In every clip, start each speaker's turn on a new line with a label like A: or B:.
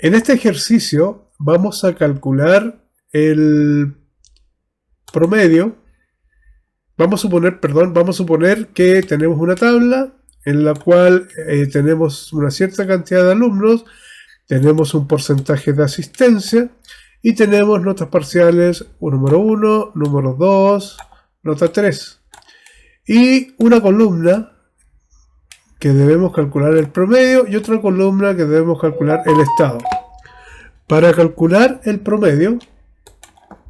A: En este ejercicio vamos a calcular el promedio. Vamos a suponer que tenemos una tabla en la cual tenemos una cierta cantidad de alumnos, tenemos un porcentaje de asistencia y tenemos notas parciales número 1, número 2, nota 3 y una columna que debemos calcular el promedio y otra columna que debemos calcular el estado. Para calcular el promedio,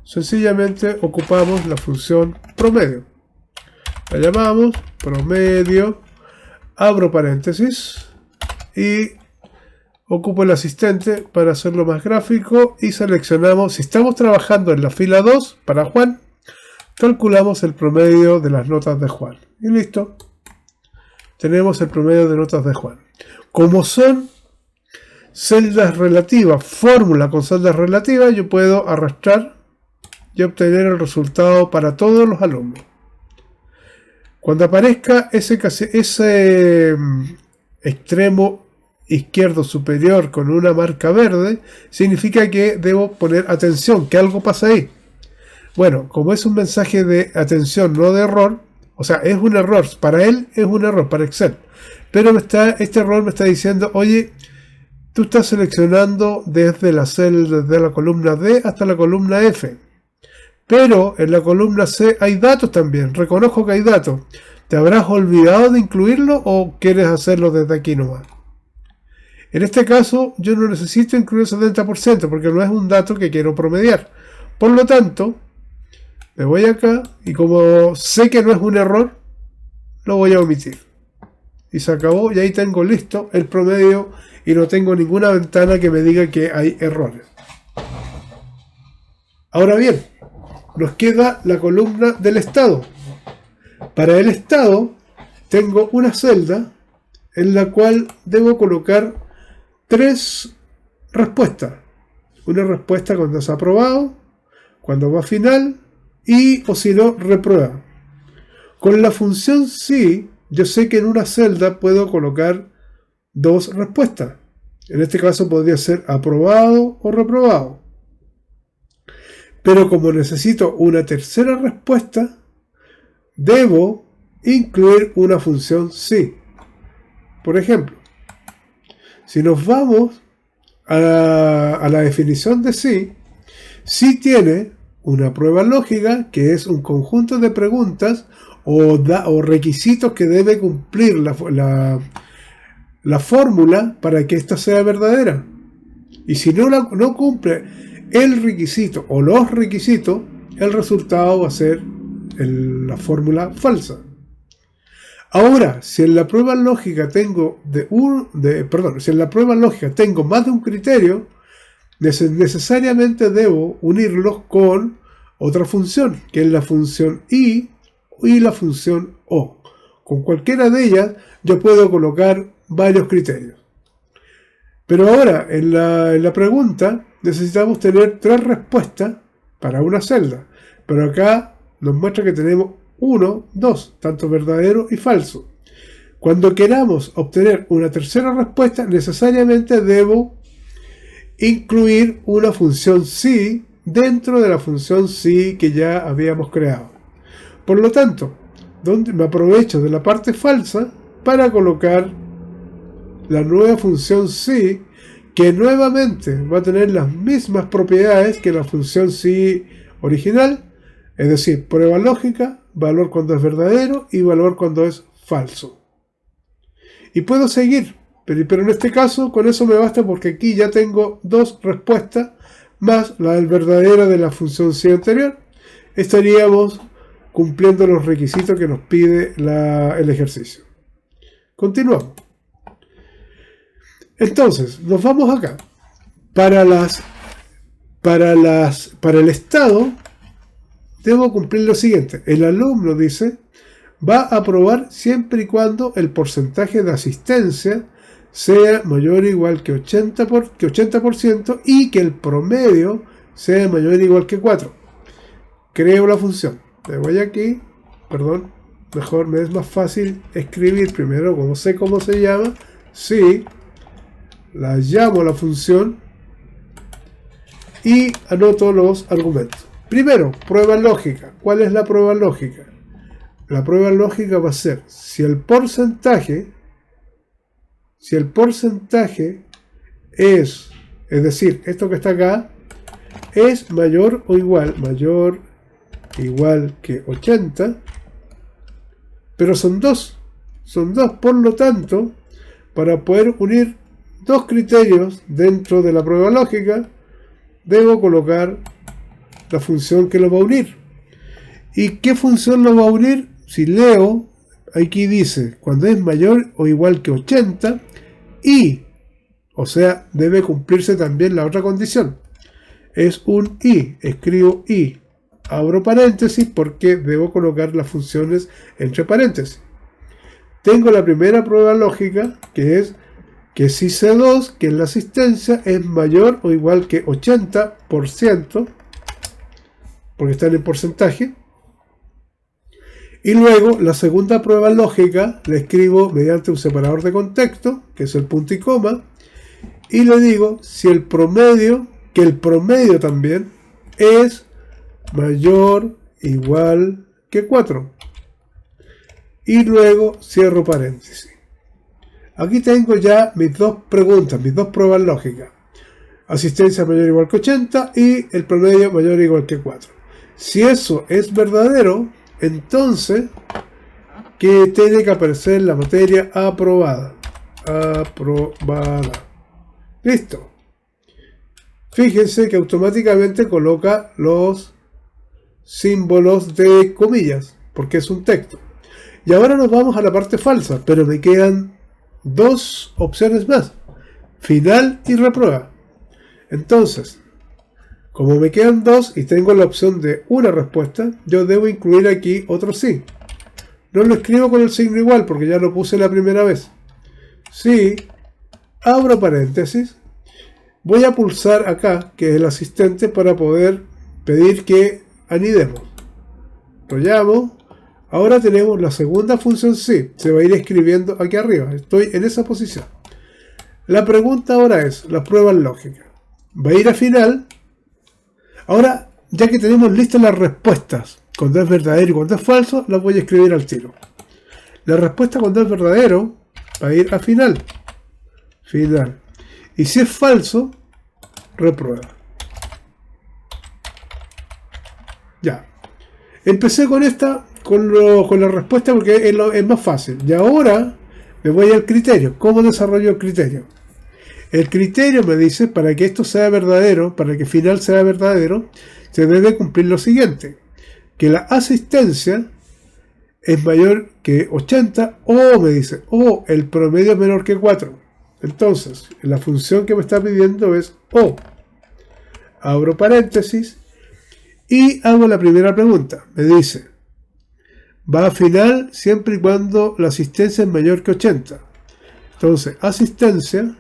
A: sencillamente ocupamos la función promedio. La llamamos promedio, abro paréntesis y ocupo el asistente para hacerlo más gráfico y seleccionamos, si estamos trabajando en la fila 2 para Juan, calculamos el promedio de las notas de Juan. Y listo. Tenemos el promedio de notas de Juan. Como son celdas relativas, fórmula con celdas relativas, yo puedo arrastrar y obtener el resultado para todos los alumnos. Cuando aparezca ese extremo izquierdo superior con una marca verde, significa que debo poner atención, que algo pasa ahí. Bueno, como es un mensaje de atención, no de error, o sea, es un error, para él es un error, para Excel, pero este error me está diciendo, oye, tú estás seleccionando desde la columna D hasta la columna F. Pero en la columna C hay datos también. Reconozco que hay datos. ¿Te habrás olvidado de incluirlo o quieres hacerlo desde aquí nomás? En este caso yo no necesito incluir el 70% porque no es un dato que quiero promediar. Por lo tanto, me voy acá y como sé que no es un error, lo voy a omitir. Y se acabó y ahí tengo listo el promedio y no tengo ninguna ventana que me diga que hay errores. Ahora bien, nos queda la columna del estado. Para el estado tengo una celda en la cual debo colocar 3 respuestas. Una respuesta cuando es aprobado, cuando va final y o si no, reprueba. Con la función sí, yo sé que en una celda puedo colocar 2 respuestas. En este caso podría ser aprobado o reprobado. Pero como necesito una tercera respuesta, debo incluir una función sí. Por ejemplo, si nos vamos a la definición de sí, sí tiene una prueba lógica que es un conjunto de preguntas o requisitos que debe cumplir la fórmula para que ésta sea verdadera. Y si no cumple el requisito o los requisitos, el resultado va a ser la fórmula falsa. Ahora, si en la prueba lógica tengo si en la prueba lógica tengo más de un criterio, necesariamente debo unirlos con otra función, que es la función y la función o. Con cualquiera de ellas yo puedo colocar varios criterios. Pero ahora, en la pregunta, necesitamos tener 3 respuestas para una celda. Pero acá nos muestra que tenemos 1, 2, tanto verdadero y falso. Cuando queramos obtener una tercera respuesta, necesariamente debo incluir una función sí dentro de la función sí que ya habíamos creado. Por lo tanto, me aprovecho de la parte falsa para colocar la nueva función sí, que nuevamente va a tener las mismas propiedades que la función sí original, es decir, prueba lógica, valor cuando es verdadero y valor cuando es falso. Y puedo seguir, pero en este caso con eso me basta porque aquí ya tengo 2 respuestas más la del verdadero de la función sí anterior. Estaríamos cumpliendo los requisitos que nos pide el ejercicio. Continuamos. Entonces, nos vamos acá. Para el estado, debo cumplir lo siguiente. El alumno dice, va a aprobar siempre y cuando el porcentaje de asistencia sea mayor o igual que 80% y que el promedio sea mayor o igual que 4. Creo la función. Me voy aquí, mejor me es más fácil escribir primero, como sé cómo se llama, sí. La llamo a la función y anoto los argumentos. Primero, prueba lógica. ¿Cuál es la prueba lógica? La prueba lógica va a ser si el porcentaje es decir, esto que está acá, es mayor igual que 80, pero son dos, por lo tanto, para poder unir dos criterios dentro de la prueba lógica, debo colocar la función que lo va a unir. ¿Y qué función lo va a unir? Si leo, aquí dice, cuando es mayor o igual que 80, y, o sea, debe cumplirse también la otra condición. Es un y, escribo y, abro paréntesis porque debo colocar las funciones entre paréntesis. Tengo la primera prueba lógica, que es que si C2, que es la asistencia, es mayor o igual que 80%, porque están en porcentaje. Y luego la segunda prueba lógica la escribo mediante un separador de contexto, que es el punto y coma, y le digo si el promedio, que el promedio también es mayor o igual que 4. Y luego cierro paréntesis. Aquí tengo ya mis dos preguntas, mis dos pruebas lógicas. Asistencia mayor o igual que 80 y el promedio mayor o igual que 4. Si eso es verdadero, entonces, ¿qué tiene que aparecer la materia aprobada? Aprobada. Listo. Fíjense que automáticamente coloca los símbolos de comillas, porque es un texto. Y ahora nos vamos a la parte falsa, pero me quedan dos opciones más. Final y reprueba. Entonces, como me quedan dos y tengo la opción de una respuesta, yo debo incluir aquí otro sí. No lo escribo con el signo igual porque ya lo puse la primera vez. Sí, abro paréntesis. Voy a pulsar acá, que es el asistente, para poder pedir que anidemos. Lo llamo. Ahora tenemos la segunda función sí. Se va a ir escribiendo aquí arriba. Estoy en esa posición. La pregunta ahora es, la prueba lógica. Va a ir a final. Ahora, ya que tenemos listas las respuestas, cuando es verdadero y cuando es falso, las voy a escribir al tiro. La respuesta cuando es verdadero va a ir a final. Final. Y si es falso, reprueba. Ya. Empecé con esta, con la respuesta porque es más fácil. Y ahora me voy al criterio. ¿Cómo desarrollo el criterio? El criterio me dice, para que esto sea verdadero, para que final sea verdadero, se debe cumplir lo siguiente. Que la asistencia es mayor que 80 o me dice, o el promedio es menor que 4. Entonces, la función que me está pidiendo es o. Abro paréntesis y hago la primera pregunta. Me dice, va a final siempre y cuando la asistencia es mayor que 80. Entonces, asistencia,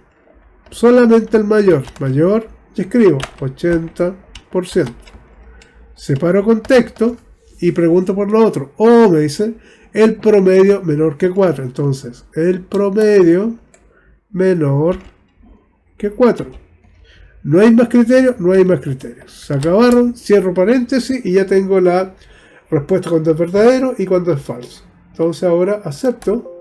A: solamente el mayor, y escribo 80%. Separo contexto y pregunto por lo otro. O me dice, el promedio menor que 4. Entonces, el promedio menor que 4. No hay más criterios, no hay más criterios. Se acabaron, cierro paréntesis y ya tengo la respuesta cuando es verdadero y cuando es falso. Entonces ahora acepto.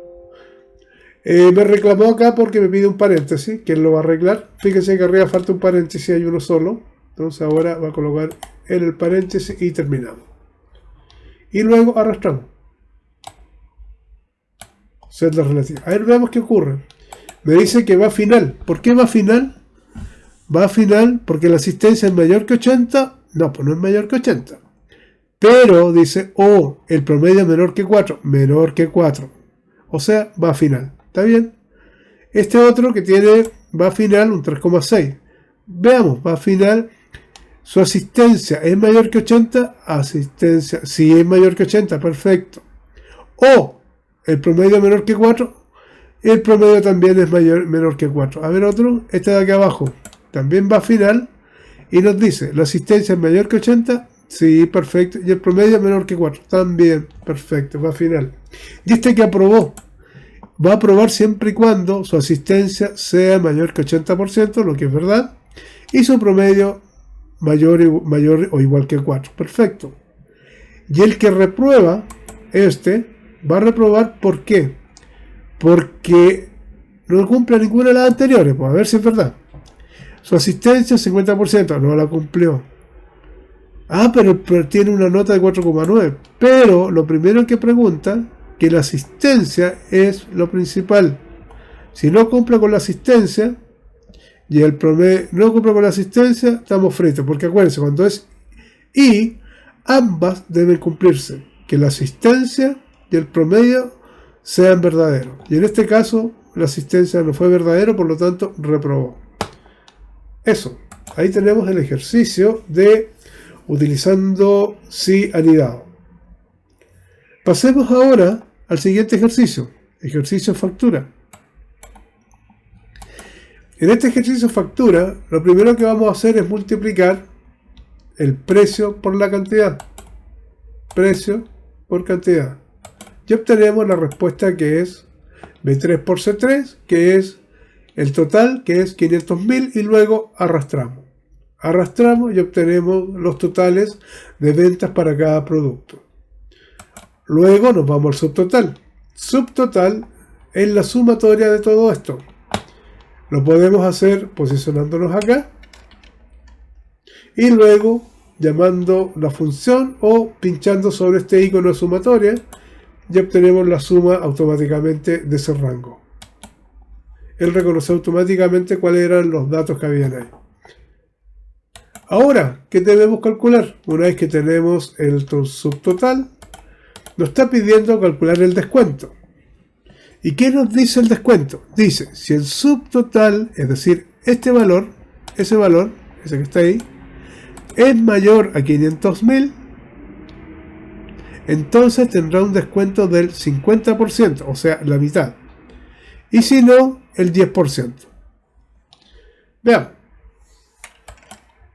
A: Me reclamó acá porque me pide un paréntesis, que él lo va a arreglar. Fíjense que arriba falta un paréntesis, hay uno solo. Entonces ahora va a colocar en el paréntesis y terminamos. Y luego arrastramos. Celda relativa. A ver, veamos qué ocurre. Me dice que va a final. ¿Por qué va a final? Va a final porque la asistencia es mayor que 80. No, pues no es mayor que 80. Pero dice, el promedio es menor que 4. Menor que 4. O sea, va a final. ¿Está bien? Este otro que tiene, va a final un 3,6. Veamos, va a final. Su asistencia es mayor que 80. Asistencia, sí es mayor que 80, perfecto. O el promedio es menor que 4. El promedio también es menor que 4. A ver otro, este de aquí abajo. También va a final. Y nos dice, la asistencia es mayor que 80. Sí, perfecto. Y el promedio es menor que 4. También, perfecto, va a final. Y este que aprobó. Va a aprobar siempre y cuando su asistencia sea mayor que 80%, lo que es verdad, y su promedio mayor o igual que 4. Perfecto. Y el que reprueba, va a reprobar, ¿por qué? Porque no cumple ninguna de las anteriores. Pues a ver si es verdad. Su asistencia 50%, no la cumplió. Pero tiene una nota de 4,9. Pero lo primero que pregunta, que la asistencia es lo principal. Si no cumple con la asistencia y el promedio no cumple con la asistencia, estamos fritos. Porque acuérdense, cuando es y, ambas deben cumplirse. Que la asistencia y el promedio sean verdaderos. Y en este caso, la asistencia no fue verdadero, por lo tanto, reprobó. Eso. Ahí tenemos el ejercicio de utilizando si anidado. Pasemos ahora al siguiente ejercicio. Ejercicio factura. En este ejercicio factura, lo primero que vamos a hacer es multiplicar el precio por la cantidad. Precio por cantidad. Y obtenemos la respuesta que es B3 por C3, que es el total, que es 500.000, y luego arrastramos. Arrastramos y obtenemos los totales de ventas para cada producto. Luego nos vamos al subtotal. Subtotal es la sumatoria de todo esto. Lo podemos hacer posicionándonos acá y luego llamando la función o pinchando sobre este icono de sumatoria y obtenemos la suma automáticamente de ese rango. Él reconoce automáticamente cuáles eran los datos que habían ahí. Ahora, ¿qué debemos calcular? Una vez que tenemos el subtotal, nos está pidiendo calcular el descuento. ¿Y qué nos dice el descuento? Dice, si el subtotal, es decir, este valor, ese que está ahí, es mayor a 500.000, entonces tendrá un descuento del 50%, o sea, la mitad. Y si no, el 10%. Veamos.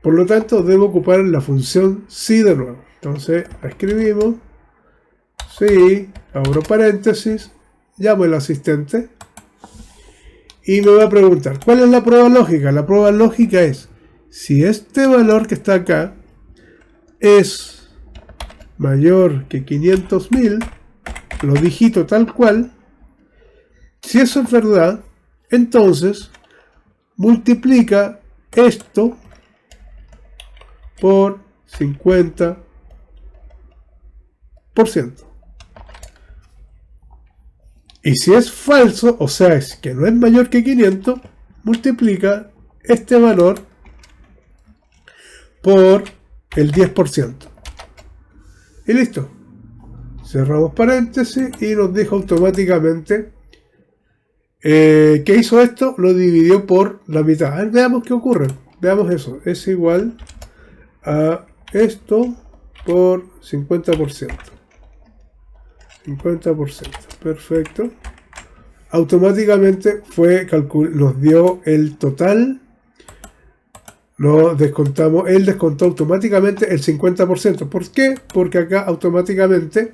A: Por lo tanto, debo ocupar la función si de nuevo. Entonces, la escribimos. Si, abro paréntesis, llamo al asistente y me va a preguntar, ¿cuál es la prueba lógica? La prueba lógica es, si este valor que está acá es mayor que 500.000, lo digito tal cual. Si eso es verdad, entonces multiplica esto por 50%. Y si es falso, o sea, es que no es mayor que 500, multiplica este valor por el 10%. Y listo. Cerramos paréntesis y nos deja automáticamente. ¿Qué hizo esto? Lo dividió por la mitad. A ver, veamos qué ocurre. Veamos eso. Es igual a esto por 50%. 50%. Perfecto. Automáticamente nos dio el total. Lo descontamos. Él descontó automáticamente el 50%. ¿Por qué? Porque acá automáticamente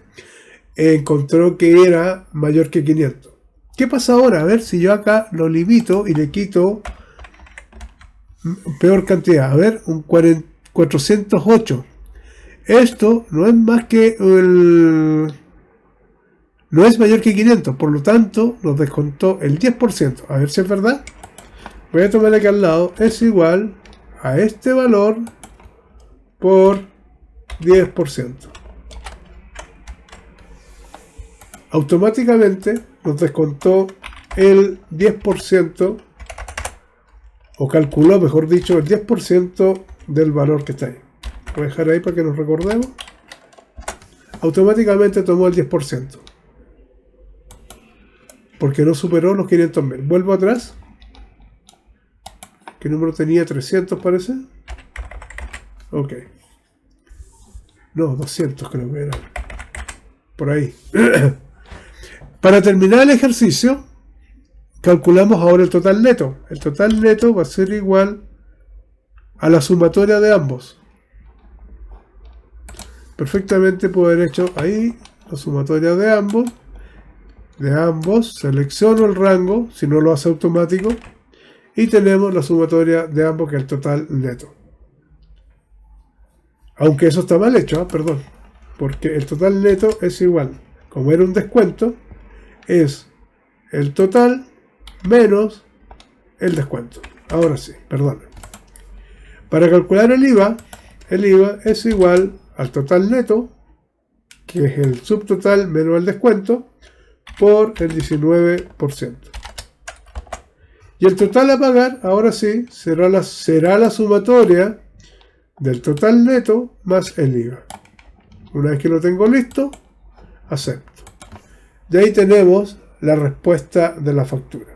A: encontró que era mayor que 500. ¿Qué pasa ahora? A ver si yo acá lo limito y le quito peor cantidad. A ver, un 408. Esto no es más que no es mayor que 500, por lo tanto nos descontó el 10%. A ver si es verdad. Voy a tomar aquí al lado. Es igual a este valor por 10%. Automáticamente nos descontó el 10%, o calculó, mejor dicho, el 10% del valor que está ahí. Voy a dejar ahí para que nos recordemos. Automáticamente tomó el 10%. Porque no superó los 500.000. Vuelvo atrás. ¿Qué número tenía? 300 parece. Ok. No, 200 creo que era. Por ahí. Para terminar el ejercicio, calculamos ahora el total neto. El total neto va a ser igual a la sumatoria de ambos. Perfectamente puedo haber hecho ahí la sumatoria de ambos. Selecciono el rango, si no lo hace automático, y tenemos la sumatoria de ambos, que es el total neto. Aunque eso está mal hecho, perdón. Porque el total neto es igual. Como era un descuento, es el total menos el descuento. Ahora sí, perdón. Para calcular el IVA es igual al total neto, que es el subtotal menos el descuento, por el 19%. Y el total a pagar, ahora sí, será la sumatoria del total neto más el IVA. Una vez que lo tengo listo, acepto. Y ahí tenemos la respuesta de la factura.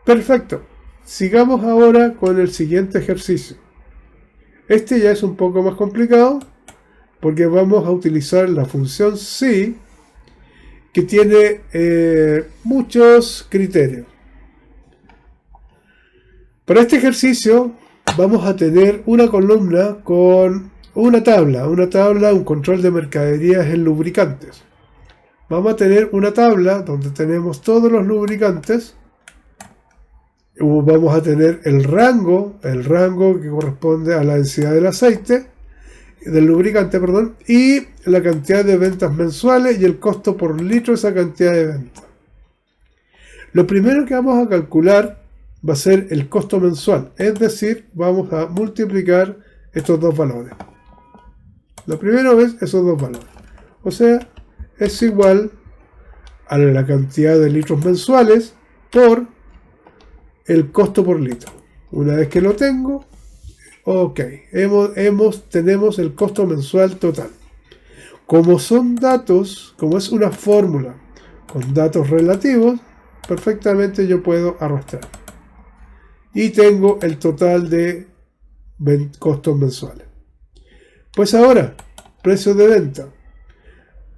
A: Perfecto. Sigamos ahora con el siguiente ejercicio. Este ya es un poco más complicado porque vamos a utilizar la función sí, que tiene muchos criterios. Para este ejercicio vamos a tener una columna con una tabla, un control de mercaderías en lubricantes. Vamos a tener una tabla donde tenemos todos los lubricantes. Vamos a tener el rango que corresponde a la densidad del aceite, del lubricante, perdón, y la cantidad de ventas mensuales y el costo por litro de esa cantidad de ventas. Lo primero que vamos a calcular va a ser el costo mensual, es decir, vamos a multiplicar estos dos valores. Lo primero es esos dos valores, o sea, es igual a la cantidad de litros mensuales por el costo por litro. Una vez que lo tengo, ok, tenemos el costo mensual total. Como son datos, como es una fórmula con datos relativos, perfectamente yo puedo arrastrar. Y tengo el total de costos mensuales. Pues ahora, precio de venta.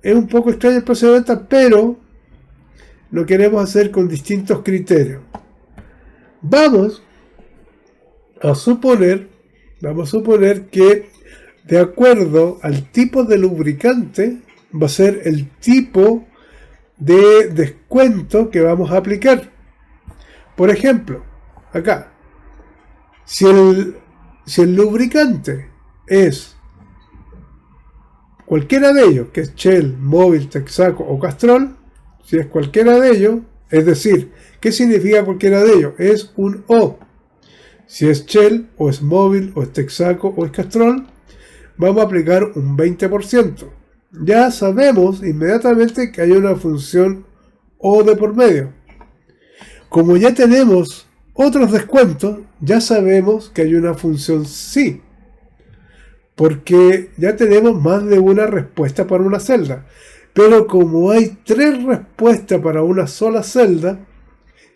A: Es un poco extraño el precio de venta, pero lo queremos hacer con distintos criterios. Vamos a suponer que de acuerdo al tipo de lubricante va a ser el tipo de descuento que vamos a aplicar. Por ejemplo, acá, si el lubricante es cualquiera de ellos, que es Shell, Mobil, Texaco o Castrol, si es cualquiera de ellos, es decir, ¿qué significa cualquiera de ellos? Es un O. Si es Shell, o es Mobil, o es Texaco, o es Castrol, vamos a aplicar un 20%. Ya sabemos inmediatamente que hay una función O de por medio. Como ya tenemos otros descuentos, ya sabemos que hay una función sí, porque ya tenemos más de una respuesta para una celda. Pero como hay 3 respuestas para una sola celda,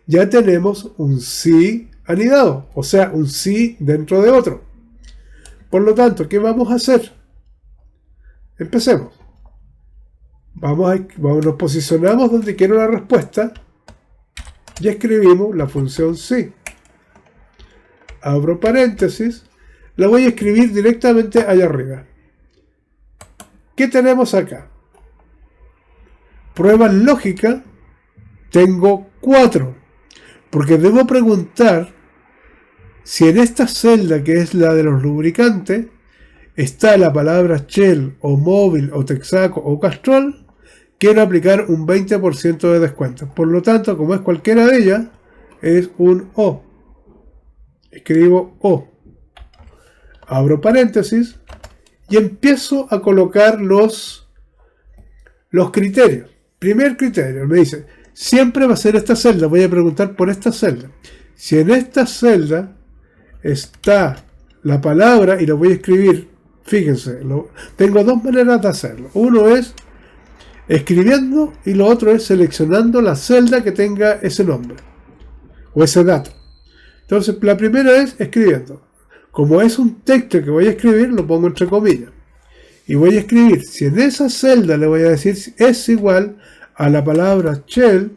A: ya tenemos un sí anidado, o sea, un sí dentro de otro. Por lo tanto, ¿qué vamos a hacer? Empecemos. Nos posicionamos donde quiero la respuesta y escribimos la función sí. Abro paréntesis, la voy a escribir directamente allá arriba. ¿Qué tenemos acá? Pruebas lógicas, tengo 4, porque debo preguntar si en esta celda, que es la de los lubricantes, está la palabra Shell, o Mobil, o Texaco, o Castrol, quiero aplicar un 20% de descuento. Por lo tanto, como es cualquiera de ellas, es un O. Escribo O. Abro paréntesis y empiezo a colocar los criterios. Primer criterio, me dice, siempre va a ser esta celda. Voy a preguntar por esta celda. Si en esta celda está la palabra, y lo voy a escribir, fíjense, tengo dos maneras de hacerlo. Uno es escribiendo y lo otro es seleccionando la celda que tenga ese nombre o ese dato. Entonces, la primera es escribiendo. Como es un texto que voy a escribir, lo pongo entre comillas. Y voy a escribir, si en esa celda le voy a decir es igual a la palabra Shell,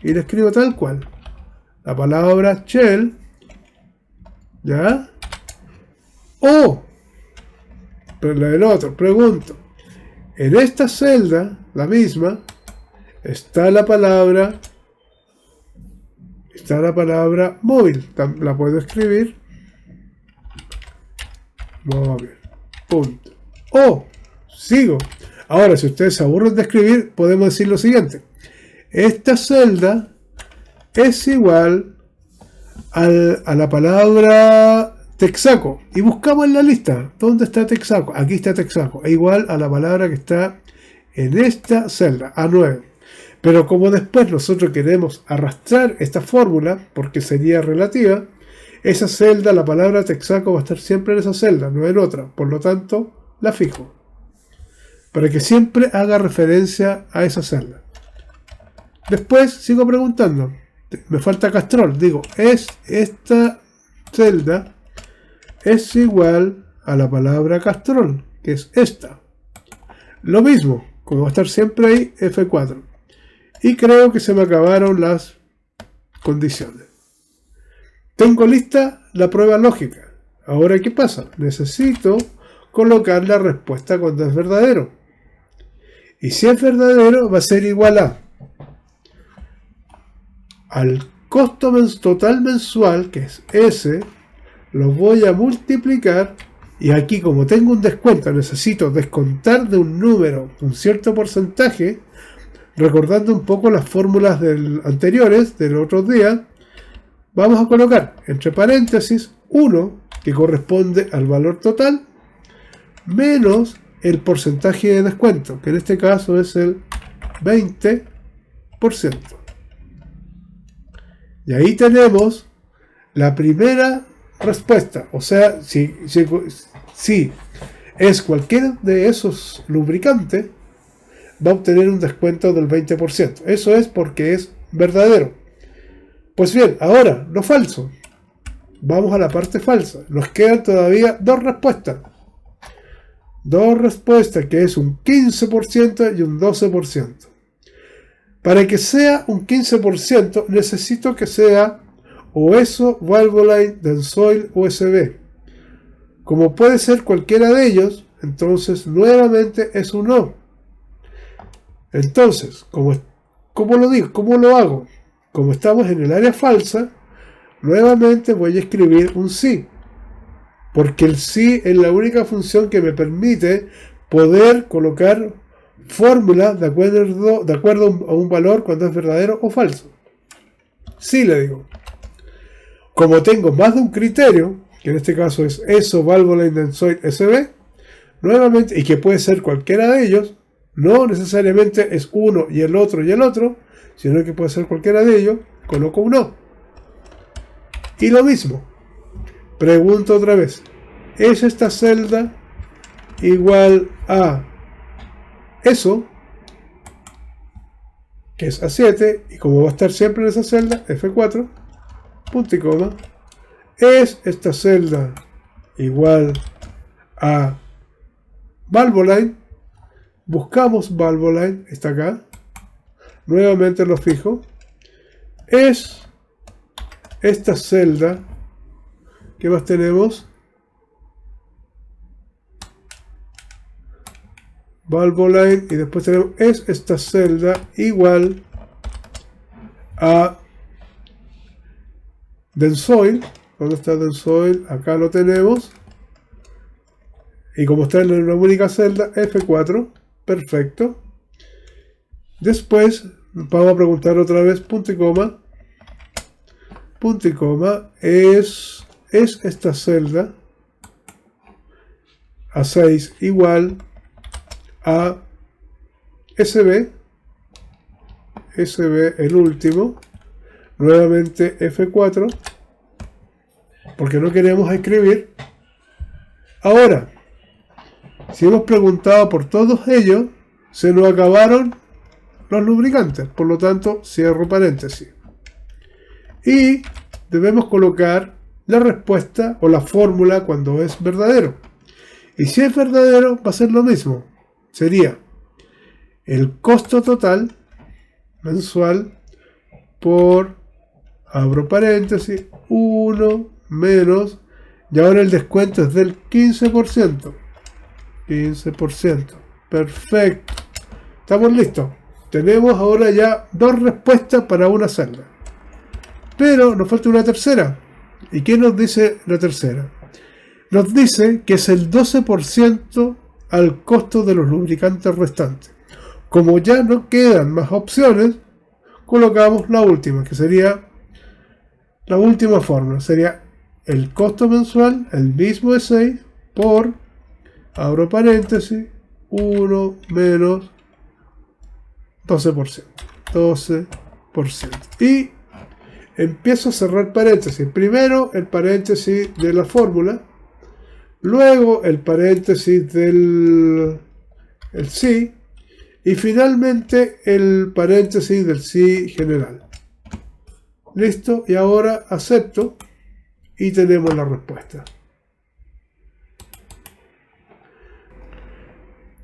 A: y le escribo tal cual. La palabra Shell, ¿ya? O, pero el otro, pregunto, en esta celda, la misma, está la palabra móvil. La puedo escribir Vamos a ver. Punto. Sigo. Ahora, si ustedes se aburren de escribir, podemos decir lo siguiente. Esta celda es igual a la palabra Texaco. Y buscamos en la lista. ¿Dónde está Texaco? Aquí está Texaco. Es igual a la palabra que está en esta celda, A9. Pero como después nosotros queremos arrastrar esta fórmula, porque sería relativa, esa celda, la palabra Texaco va a estar siempre en esa celda, no en otra. Por lo tanto, la fijo. Para que siempre haga referencia a esa celda. Después sigo preguntando. Me falta Castrol. Digo, esta celda es igual a la palabra Castrol, que es esta. Lo mismo, como va a estar siempre ahí, F4. Y creo que se me acabaron las condiciones. Tengo lista la prueba lógica. Ahora, ¿qué pasa? Necesito colocar la respuesta cuando es verdadero. Y si es verdadero, va a ser igual al costo total mensual, que es S, lo voy a multiplicar, y aquí como tengo un descuento, necesito descontar de un número un cierto porcentaje, recordando un poco las fórmulas anteriores del otro día, vamos a colocar entre paréntesis 1, que corresponde al valor total, menos el porcentaje de descuento, que en este caso es el 20%. Y ahí tenemos la primera respuesta. O sea, si es cualquiera de esos lubricantes, va a obtener un descuento del 20%. Eso es porque es verdadero. Pues bien, ahora, lo falso. Vamos a la parte falsa. Nos quedan todavía dos respuestas. Dos respuestas, que es un 15% y un 12%. Para que sea un 15%, necesito que sea OESO, Valvoline, Densoil, USB. Como puede ser cualquiera de ellos, entonces nuevamente es un no. Entonces, ¿cómo lo digo? ¿Cómo lo hago? Como estamos en el área falsa, nuevamente voy a escribir un sí. Porque el sí es la única función que me permite poder colocar fórmulas de acuerdo a un valor cuando es verdadero o falso. Sí, le digo. Como tengo más de un criterio, que en este caso es ESO, Valvoline, Densoil, SB, nuevamente, y que puede ser cualquiera de ellos, no necesariamente es uno y el otro, sino que puede ser cualquiera de ellos, coloco un no. Y lo mismo, pregunto otra vez, ¿es esta celda igual a eso, que es A7, y como va a estar siempre en esa celda, F4, punto y coma, es esta celda igual a Valvoline? Buscamos Valvoline, está acá, nuevamente lo fijo, es esta celda, ¿qué más tenemos? Valvoline, y después tenemos, es esta celda igual a Densoil. ¿Dónde está Densoil? Acá lo tenemos. Y como está en una única celda, F4, perfecto. Después vamos a preguntar otra vez, punto y coma, es esta celda A6 igual a SB el último, nuevamente F4, porque no queremos escribir. Ahora, si hemos preguntado por todos ellos, se nos acabaron los lubricantes, por lo tanto cierro paréntesis. Y debemos colocar la respuesta o la fórmula cuando es verdadero. Y si es verdadero, va a ser lo mismo. Sería el costo total mensual por, abro paréntesis, 1 menos, y ahora el descuento es del 15%. 15%. Perfecto. Estamos listos. Tenemos ahora ya dos respuestas para una celda. Pero nos falta una tercera. ¿Y qué nos dice la tercera? nos dice que es el 12% al costo de los lubricantes restantes. Como ya no quedan más opciones, colocamos la última, que sería la última fórmula. Sería el costo mensual, el mismo de 6, por, abro paréntesis, 1 menos 12%. 12%. Y empiezo a cerrar paréntesis. Primero el paréntesis de la fórmula, luego el paréntesis del sí, y finalmente el paréntesis del sí general. Listo, y ahora acepto y tenemos la respuesta.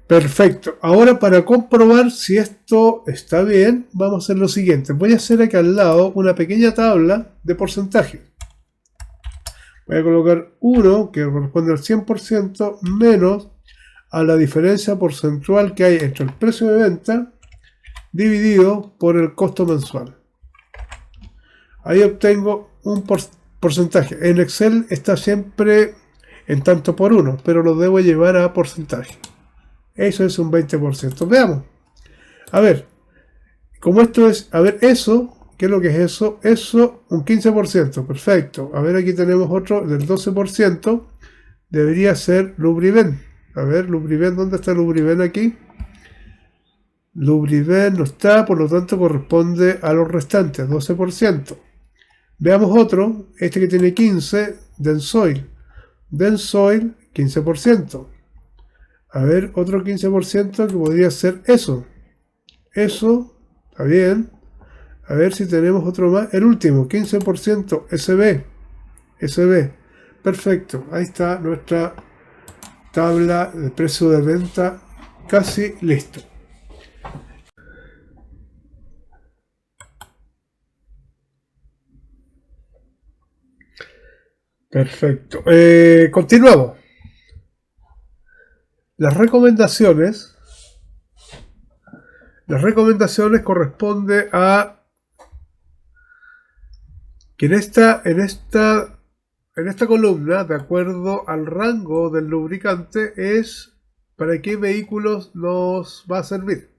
A: Perfecto. Ahora, para comprobar si esto está bien, vamos a hacer lo siguiente. Voy a hacer aquí al lado una pequeña tabla de porcentaje. Voy a colocar 1, que corresponde al 100%, menos a la diferencia porcentual que hay entre el precio de venta dividido por el costo mensual. Ahí obtengo un porcentaje. En Excel está siempre en tanto por 1, pero lo debo llevar a porcentaje. Eso es un 20%. Veamos. A ver, como esto es, a ver, eso, ¿qué es lo que es eso? Eso, un 15%. Perfecto. A ver, aquí tenemos otro del 12%. Debería ser Lubriven. A ver, Lubriven, ¿dónde está Lubriven aquí? Lubriven no está, por lo tanto corresponde a los restantes, 12%. Veamos otro, este que tiene 15, Densoil. Densoil, 15%. A ver, otro 15% que podría ser eso. Eso, está bien. A ver si tenemos otro más. El último, 15%, SB. SB. Perfecto. Ahí está nuestra tabla de precio de venta casi listo. Perfecto. Continuamos. Las recomendaciones corresponde a que en esta columna, de acuerdo al rango del lubricante, es para qué vehículos nos va a servir.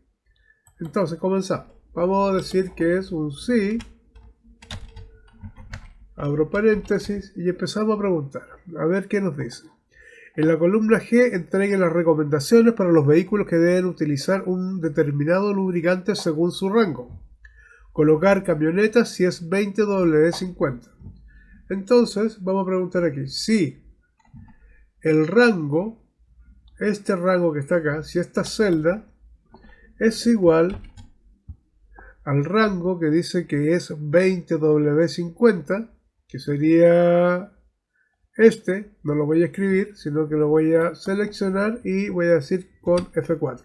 A: Entonces, comenzamos. Vamos a decir que es un sí. Abro paréntesis y empezamos a preguntar. A ver qué nos dice. En la columna G entreguen las recomendaciones para los vehículos que deben utilizar un determinado lubricante según su rango. Colocar camionetas si es 20W50. Entonces, vamos a preguntar aquí. Si el rango, este rango que está acá, si esta celda es igual al rango que dice que es 20W50, que sería este, no lo voy a escribir, sino que lo voy a seleccionar y voy a decir con F4.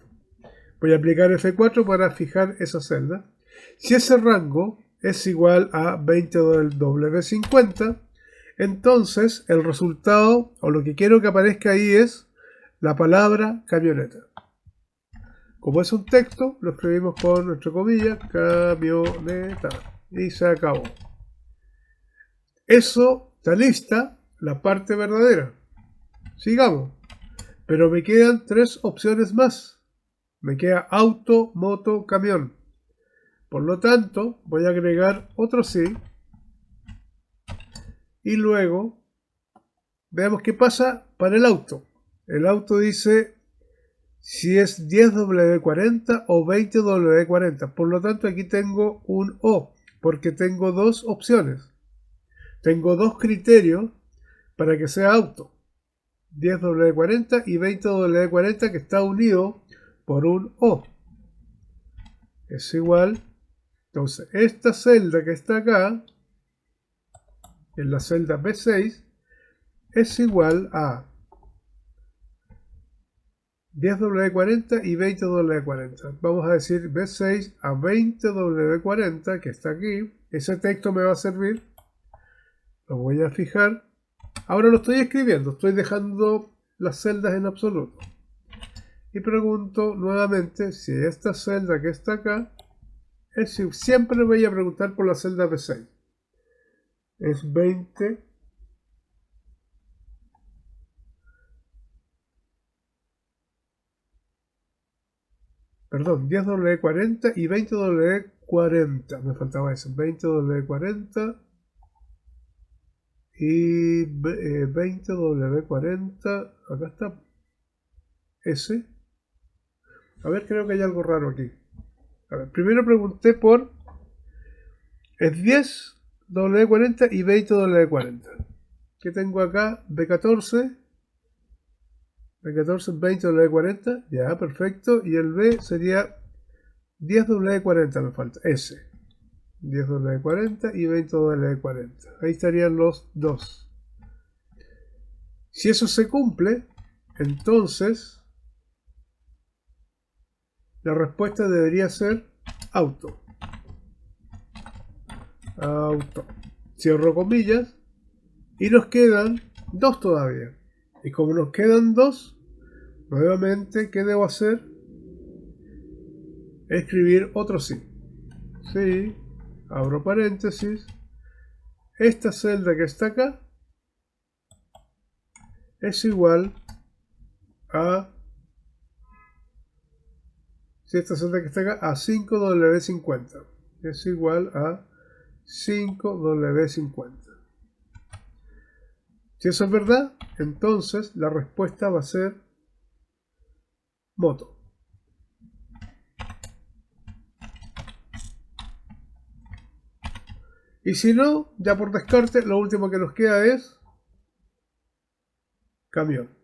A: Voy a aplicar F4 para fijar esa celda. Si ese rango es igual a 20W50, entonces el resultado, o lo que quiero que aparezca ahí, es la palabra camioneta. Como es un texto, lo escribimos con, entre comillas, camioneta. Y se acabó. Eso está lista, la parte verdadera. Sigamos. Pero me quedan 3 opciones más. Me queda auto, moto, camión. Por lo tanto, voy a agregar otro sí. Y luego, veamos qué pasa para el auto. El auto dice si es 10W40 o 20W40. Por lo tanto, aquí tengo un O, porque tengo 2 opciones. Tengo 2 criterios para que sea auto. 10W40 y 20W40, que está unido por un O. Es igual. Entonces, esta celda que está acá, en la celda B6, es igual a 10W40 y 20W40. Vamos a decir B6 a 20W40, que está aquí. Ese texto me va a servir. Lo voy a fijar. Ahora lo estoy escribiendo, estoy dejando las celdas en absoluto. Y pregunto nuevamente si esta celda que está acá es, siempre voy a preguntar por la celda B6. Es 20 Perdón, 10W40 y 20W40. Me faltaba eso. 20W40 y 20W40. Acá está. S. A ver, creo que hay algo raro aquí. A ver, primero pregunté por... Es 10W40 y 20W40. ¿Qué tengo acá? B14. B14, 20W40. Ya, perfecto. Y el B sería 10W40 me falta. S. 10W40 y 20W40. Ahí estarían los dos. Si eso se cumple, entonces la respuesta debería ser auto. Auto. Cierro comillas. Y nos quedan dos todavía. Y como nos quedan dos, nuevamente, ¿qué debo hacer? Escribir otro sí. Sí. Abro paréntesis. Esta celda que está acá es igual a... Si esta celda que está acá, a 5W50. Es igual a 5W50. Si eso es verdad, entonces la respuesta va a ser moto. Y si no, ya por descarte, lo último que nos queda es camión.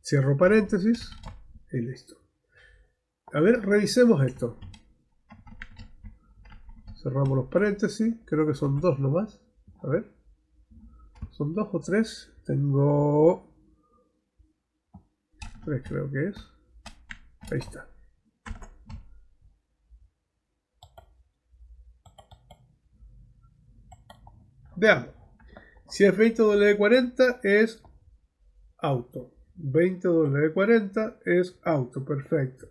A: Cierro paréntesis y listo. A ver, revisemos esto. Cerramos los paréntesis. Creo que son dos nomás. A ver. ¿Son dos o tres? Tengo... tres creo que es. Ahí está. Veamos. Si es 20W40 es auto. 20W40 es auto. Perfecto.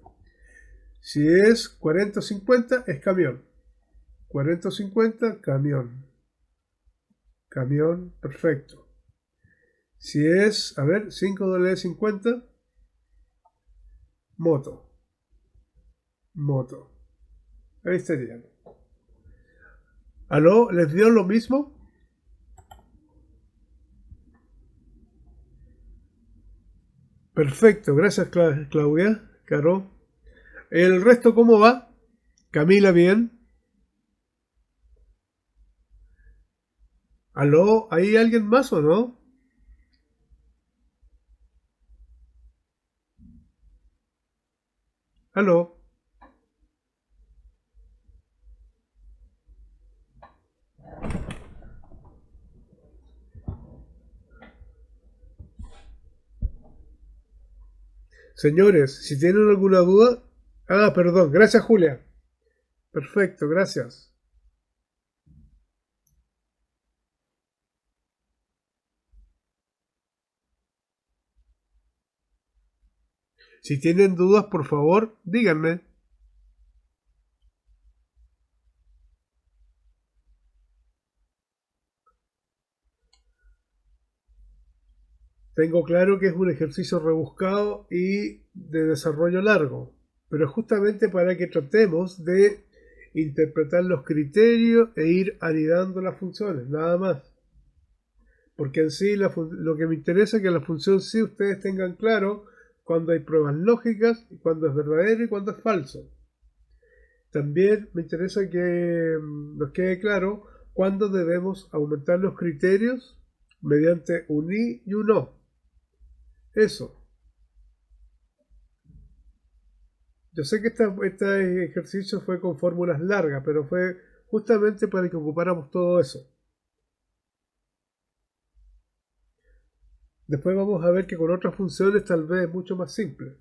A: Si es 40 o 50 es camión. 40 o 50, camión. Camión, perfecto. Si es, a ver, 5W50, moto. Moto. Ahí estarían. ¿Aló? ¿Les dio lo mismo? Perfecto, gracias Claudia, Caro. ¿El resto cómo va? Camila, bien. ¿Aló? ¿Hay alguien más o no? ¿Aló? Señores, si tienen alguna duda... Ah, perdón, gracias Julia. Perfecto, gracias. Si tienen dudas, por favor, díganme. Tengo claro que es un ejercicio rebuscado y de desarrollo largo, pero justamente para que tratemos de interpretar los criterios e ir anidando las funciones, nada más. Porque en sí lo que me interesa es que la función sí ustedes tengan claro cuando hay pruebas lógicas, cuando es verdadero y cuando es falso. También me interesa que nos quede claro cuándo debemos aumentar los criterios mediante un i y un o. Eso. Yo sé que este ejercicio fue con fórmulas largas, pero fue justamente para que ocupáramos todo eso. Después vamos a ver que con otras funciones tal vez es mucho más simple.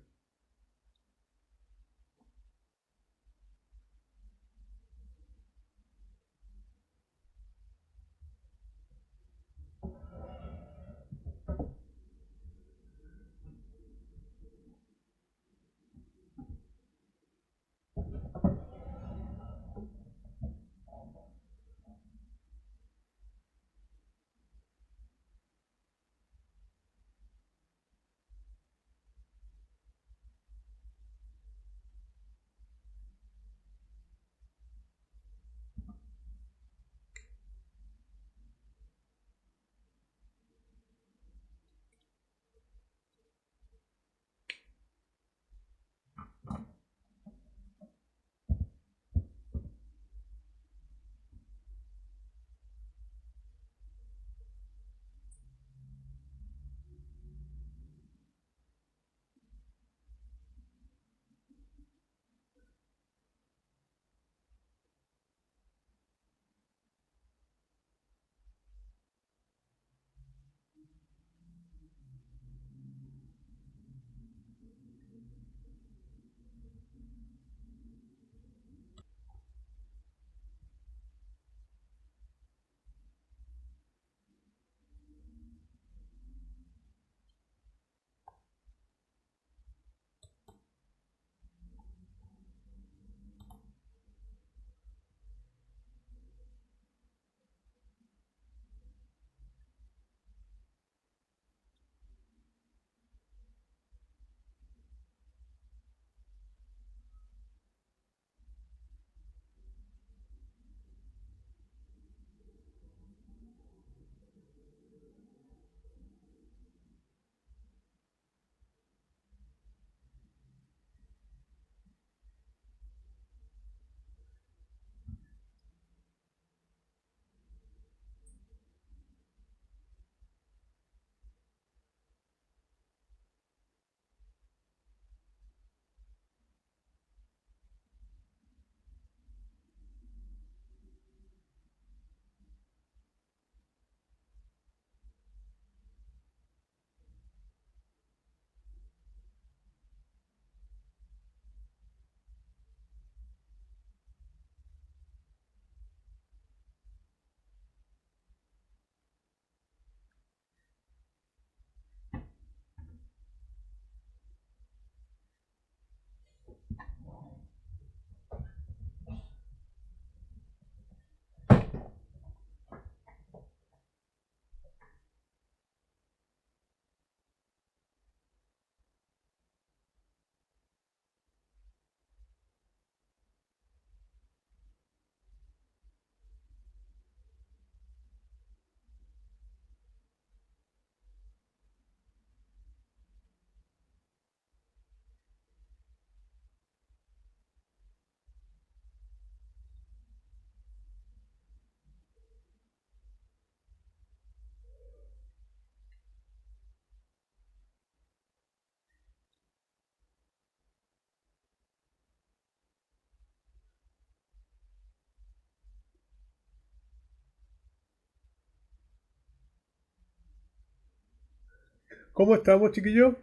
A: ¿Cómo estamos, chiquillos?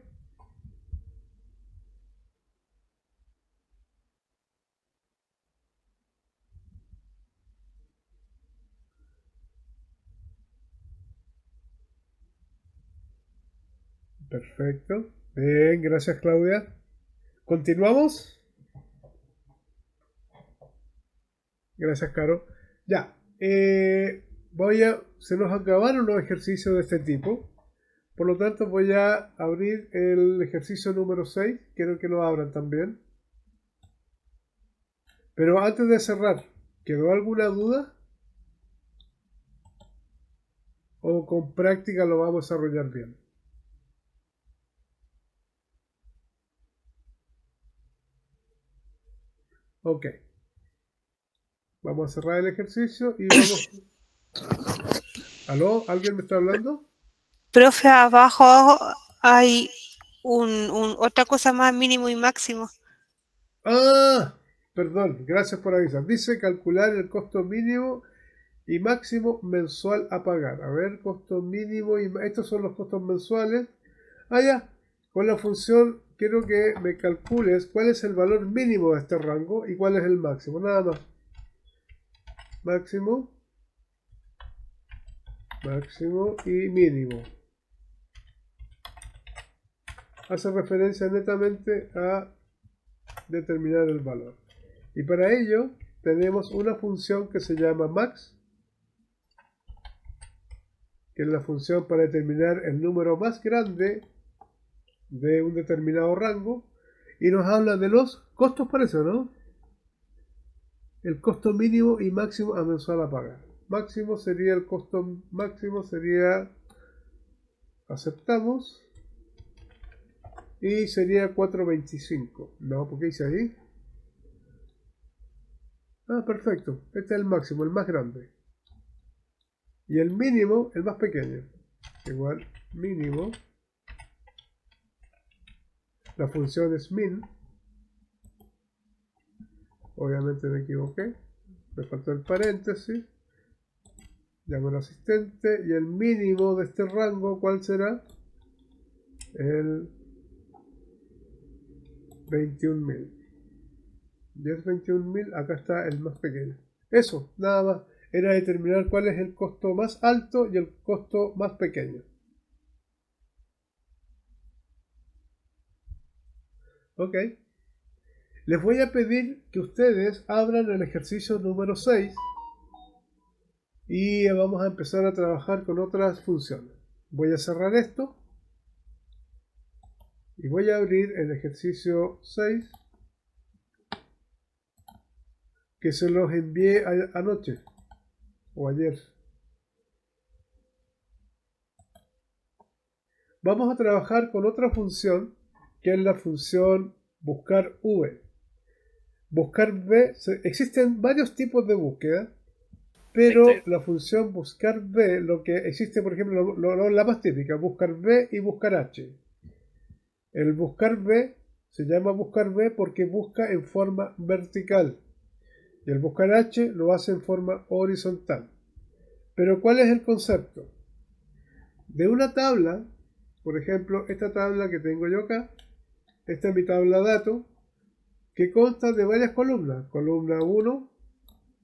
A: Perfecto. Bien, gracias, Claudia. ¿Continuamos? Gracias, Caro. Ya. Se nos acabaron los ejercicios de este tipo. Por lo tanto, voy a abrir el ejercicio número 6. Quiero que lo abran también. Pero antes de cerrar, ¿quedó alguna duda? ¿O con práctica lo vamos a desarrollar bien? Ok. Vamos a cerrar el ejercicio y vamos... ¿Aló? ¿Alguien me está hablando?
B: Profe, abajo hay otra cosa más, mínimo y máximo.
A: Ah, perdón, gracias por avisar. Dice calcular el costo mínimo y máximo mensual a pagar. A ver, costo mínimo y estos son los costos mensuales. Ah, ya. Con la función quiero que me calcules cuál es el valor mínimo de este rango y cuál es el máximo. Nada más. Máximo, máximo y mínimo. Hace referencia netamente a determinar el valor. Y para ello tenemos una función que se llama max, que es la función para determinar el número más grande de un determinado rango, y nos habla de los costos, parece, ¿no? El costo mínimo y máximo a mensual a pagar. Máximo sería el costo máximo, sería aceptamos, y sería 4.25. No, ¿por qué dice ahí? Ah, perfecto. Este es el máximo, el más grande. Y el mínimo, el más pequeño. Igual, mínimo. La función es min. Obviamente me equivoqué. Me faltó el paréntesis. Llamo al asistente. Y el mínimo de este rango, ¿cuál será? El 21.000. Y es 21.000. Acá está el más pequeño. Eso, nada más. Era determinar cuál es el costo más alto y el costo más pequeño. Ok. Les voy a pedir que ustedes abran el ejercicio número 6 y vamos a empezar a trabajar con otras funciones. Voy a cerrar esto y voy a abrir el ejercicio 6 que se los envié anoche o ayer. Vamos a trabajar con otra función que es la función buscar v. Buscar v, existen varios tipos de búsqueda, pero la función buscar v, lo que existe, por ejemplo, la más típica, buscar v y buscar h. El buscar v se llama buscar v porque busca en forma vertical y el buscar h lo hace en forma horizontal. Pero ¿cuál es el concepto? De una tabla, por ejemplo, esta tabla que tengo yo acá, esta es mi tabla dato, que consta de varias columnas. Columna 1,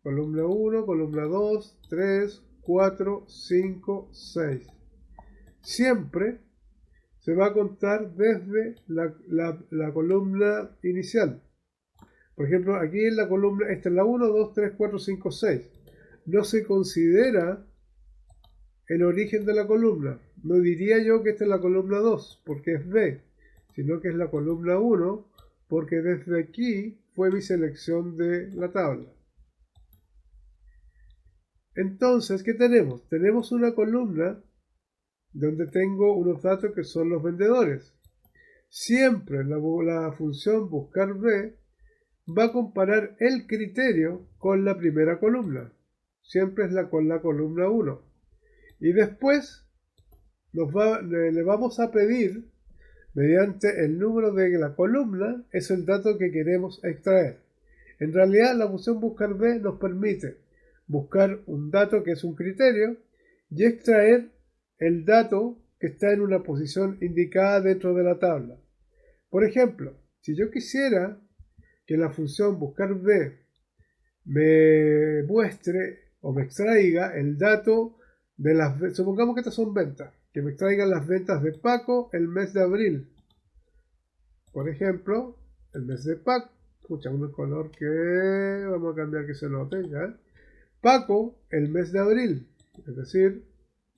A: columna 1, columna 2, 3, 4, 5, 6. Siempre se va a contar desde la columna inicial. Por ejemplo, aquí en la columna, esta es la 1, 2, 3, 4, 5, 6. No se considera el origen de la columna. No diría yo que esta es la columna 2, porque es B, sino que es la columna 1, porque desde aquí fue mi selección de la tabla. Entonces, ¿qué tenemos? Tenemos una columna donde tengo unos datos que son los vendedores. Siempre la función buscar B va a comparar el criterio con la primera columna. Siempre es con la columna 1. Y después le vamos a pedir, mediante el número de la columna, es el dato que queremos extraer. En realidad, la función buscar B nos permite buscar un dato que es un criterio y extraer el dato que está en una posición indicada dentro de la tabla. Por ejemplo, si yo quisiera que la función buscar B me muestre o me extraiga el dato de las ventas, supongamos que estas son ventas, que me extraigan las ventas de Paco el mes de abril. Por ejemplo, el mes de Paco, escuchamos el color que vamos a cambiar que se note, ¿ya? Paco el mes de abril, es decir,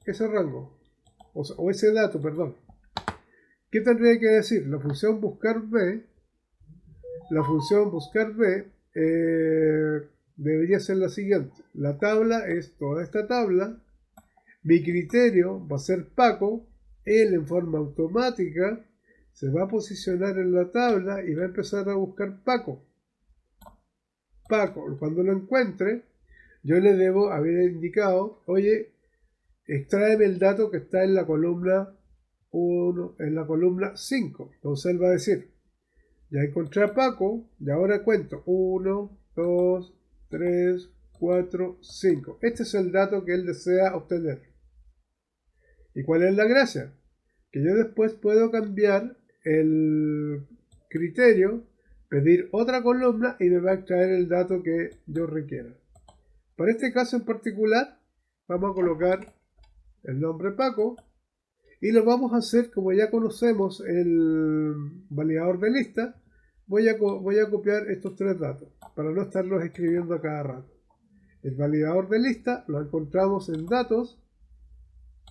A: ese rango, o ese dato, perdón. ¿Qué tendría que decir? La función buscar B debería ser la siguiente. La tabla es toda esta tabla. Mi criterio va a ser Paco. Él en forma automática se va a posicionar en la tabla y va a empezar a buscar Paco. Paco, cuando lo encuentre, yo le debo haber indicado, oye, extráeme el dato que está en la columna 1, en la columna 5. Entonces él va a decir, ya encontré a Paco y ahora cuento 1, 2, 3, 4, 5. Este es el dato que él desea obtener. ¿Y cuál es la gracia? Que yo después puedo cambiar el criterio, pedir otra columna y me va a extraer el dato que yo requiera. Para este caso en particular, vamos a colocar el nombre Paco y lo vamos a hacer como ya conocemos el validador de lista. Voy a copiar estos tres datos para no estarlos escribiendo a cada rato. El validador de lista lo encontramos en datos,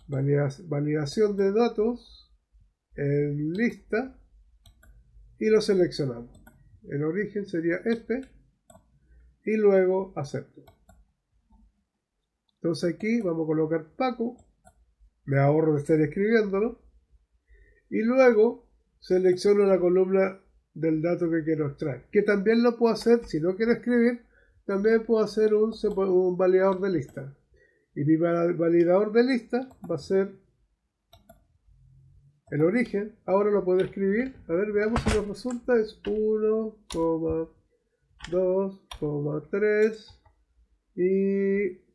A: validación de datos, en lista y lo seleccionamos. El origen sería este y luego acepto. Entonces aquí vamos a colocar Paco, me ahorro de estar escribiéndolo y luego selecciono la columna del dato que quiero extraer, que también lo puedo hacer, si no quiero escribir, también puedo hacer un validador de lista. Y mi validador de lista va a ser el origen. Ahora lo puedo escribir. A ver, veamos si nos resulta. Es 1,2,3 y...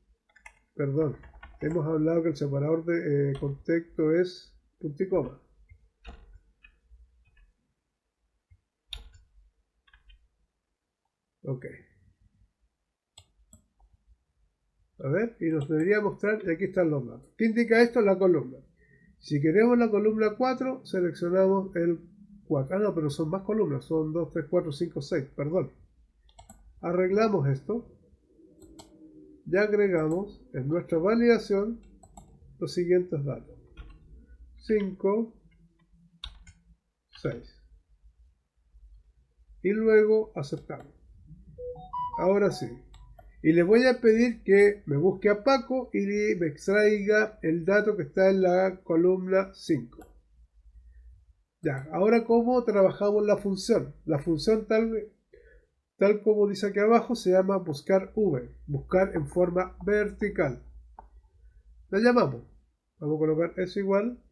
A: Perdón, hemos hablado que el separador de contexto es punto y coma. Ok. A ver, y nos debería mostrar, y aquí están los datos. ¿Qué indica esto? La columna. Si queremos la columna 4, seleccionamos el 4. Ah, no, pero son más columnas, son 2, 3, 4, 5, 6, perdón. Arreglamos esto. Ya agregamos en nuestra validación los siguientes datos. 5, 6. Y luego aceptamos. Ahora sí. Y le voy a pedir que me busque a Paco y me extraiga el dato que está en la columna 5. Ya, ahora ¿cómo trabajamos la función? La función tal como dice aquí abajo se llama buscar v, buscar en forma vertical. La llamamos. Vamos a colocar eso igual.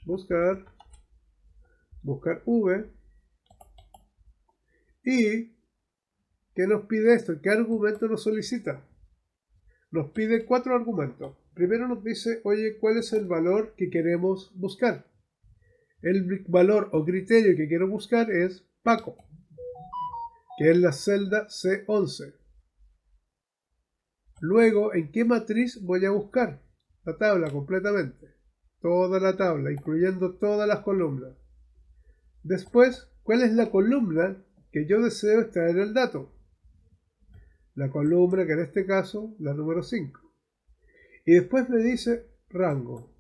A: Buscar v. Y ¿qué nos pide esto? ¿Qué argumento nos solicita? Nos pide 4 argumentos. Primero nos dice, oye, ¿cuál es el valor que queremos buscar? El valor o criterio que quiero buscar es Paco, que es la celda C11. Luego, ¿en qué matriz voy a buscar? La tabla completamente. Toda la tabla, incluyendo todas las columnas. Después, ¿cuál es la columna que yo deseo extraer el dato? La columna que en este caso, la número 5. Y después me dice rango.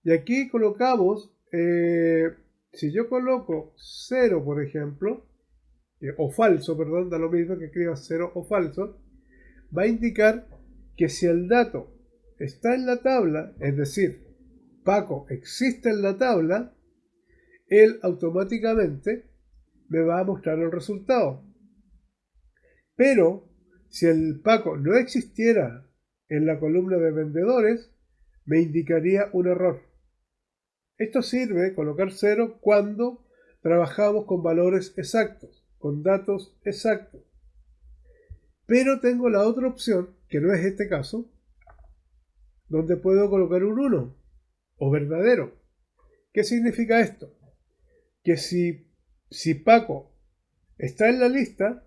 A: Y aquí colocamos, si yo coloco 0, por ejemplo, o falso, perdón, da lo mismo que escriba 0 o falso, va a indicar que si el dato está en la tabla, es decir, Paco existe en la tabla, él automáticamente me va a mostrar el resultado. Pero si el Paco no existiera en la columna de vendedores, me indicaría un error. Esto sirve, colocar 0, cuando trabajamos con valores exactos, con datos exactos. Pero tengo la otra opción, que no es este caso, donde puedo colocar un 1 o verdadero. ¿Qué significa esto? Que si Paco está en la lista,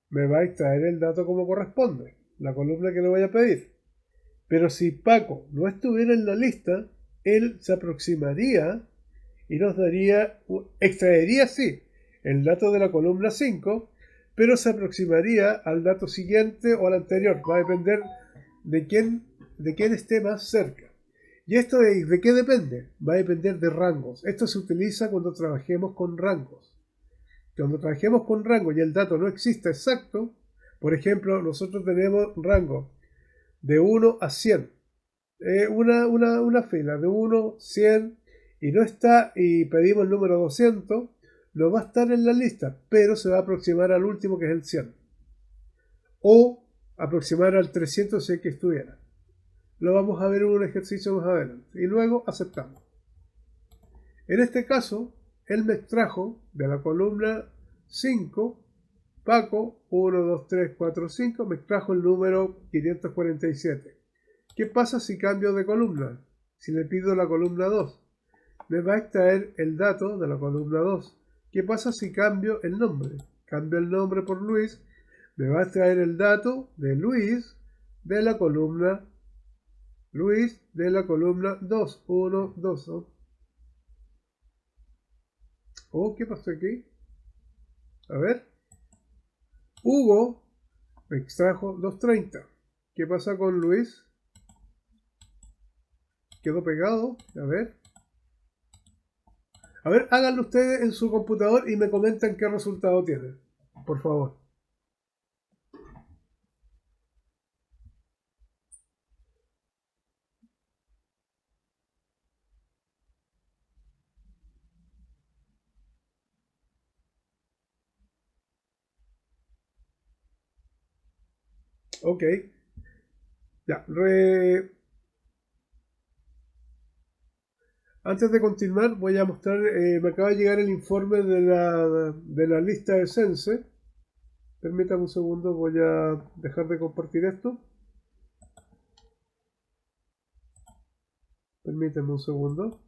A: me va a extraer el dato como corresponde, la columna que le voy a pedir. Pero si Paco no estuviera en la lista, él se aproximaría y nos extraería sí, el dato de la columna 5, pero se aproximaría al dato siguiente o al anterior. Va a depender de quién esté más cerca. ¿Y esto de qué depende? Va a depender de rangos. Esto se utiliza cuando trabajemos con rangos. Cuando trabajemos con rangos y el dato no exista exacto, por ejemplo, nosotros tenemos rango de 1 a 100. Una fila de 1, 100, y no está, y pedimos el número 200, no va a estar en la lista, pero se va a aproximar al último, que es el 100. O aproximar al 300 si es que estuviera. Lo vamos a ver en un ejercicio más adelante. Y luego aceptamos. En este caso, él me extrajo de la columna 5, Paco, 1, 2, 3, 4, 5, me extrajo el número 547. ¿Qué pasa si cambio de columna? Si le pido la columna 2, me va a extraer el dato de la columna 2. ¿Qué pasa si cambio el nombre? Cambio el nombre por Luis, me va a extraer el dato de Luis de la columna 2, 1, 2. Oh, ¿qué pasó aquí? A ver. Hugo me extrajo 230. ¿Qué pasa con Luis? Quedó pegado. A ver. A ver, háganlo ustedes en su computador y me comentan qué resultado tienen. Por favor. Ok. Ya. Antes de continuar, voy a mostrar, me acaba de llegar el informe de la lista de Sense. Permítame un segundo, voy a dejar de compartir esto. Permítame un segundo.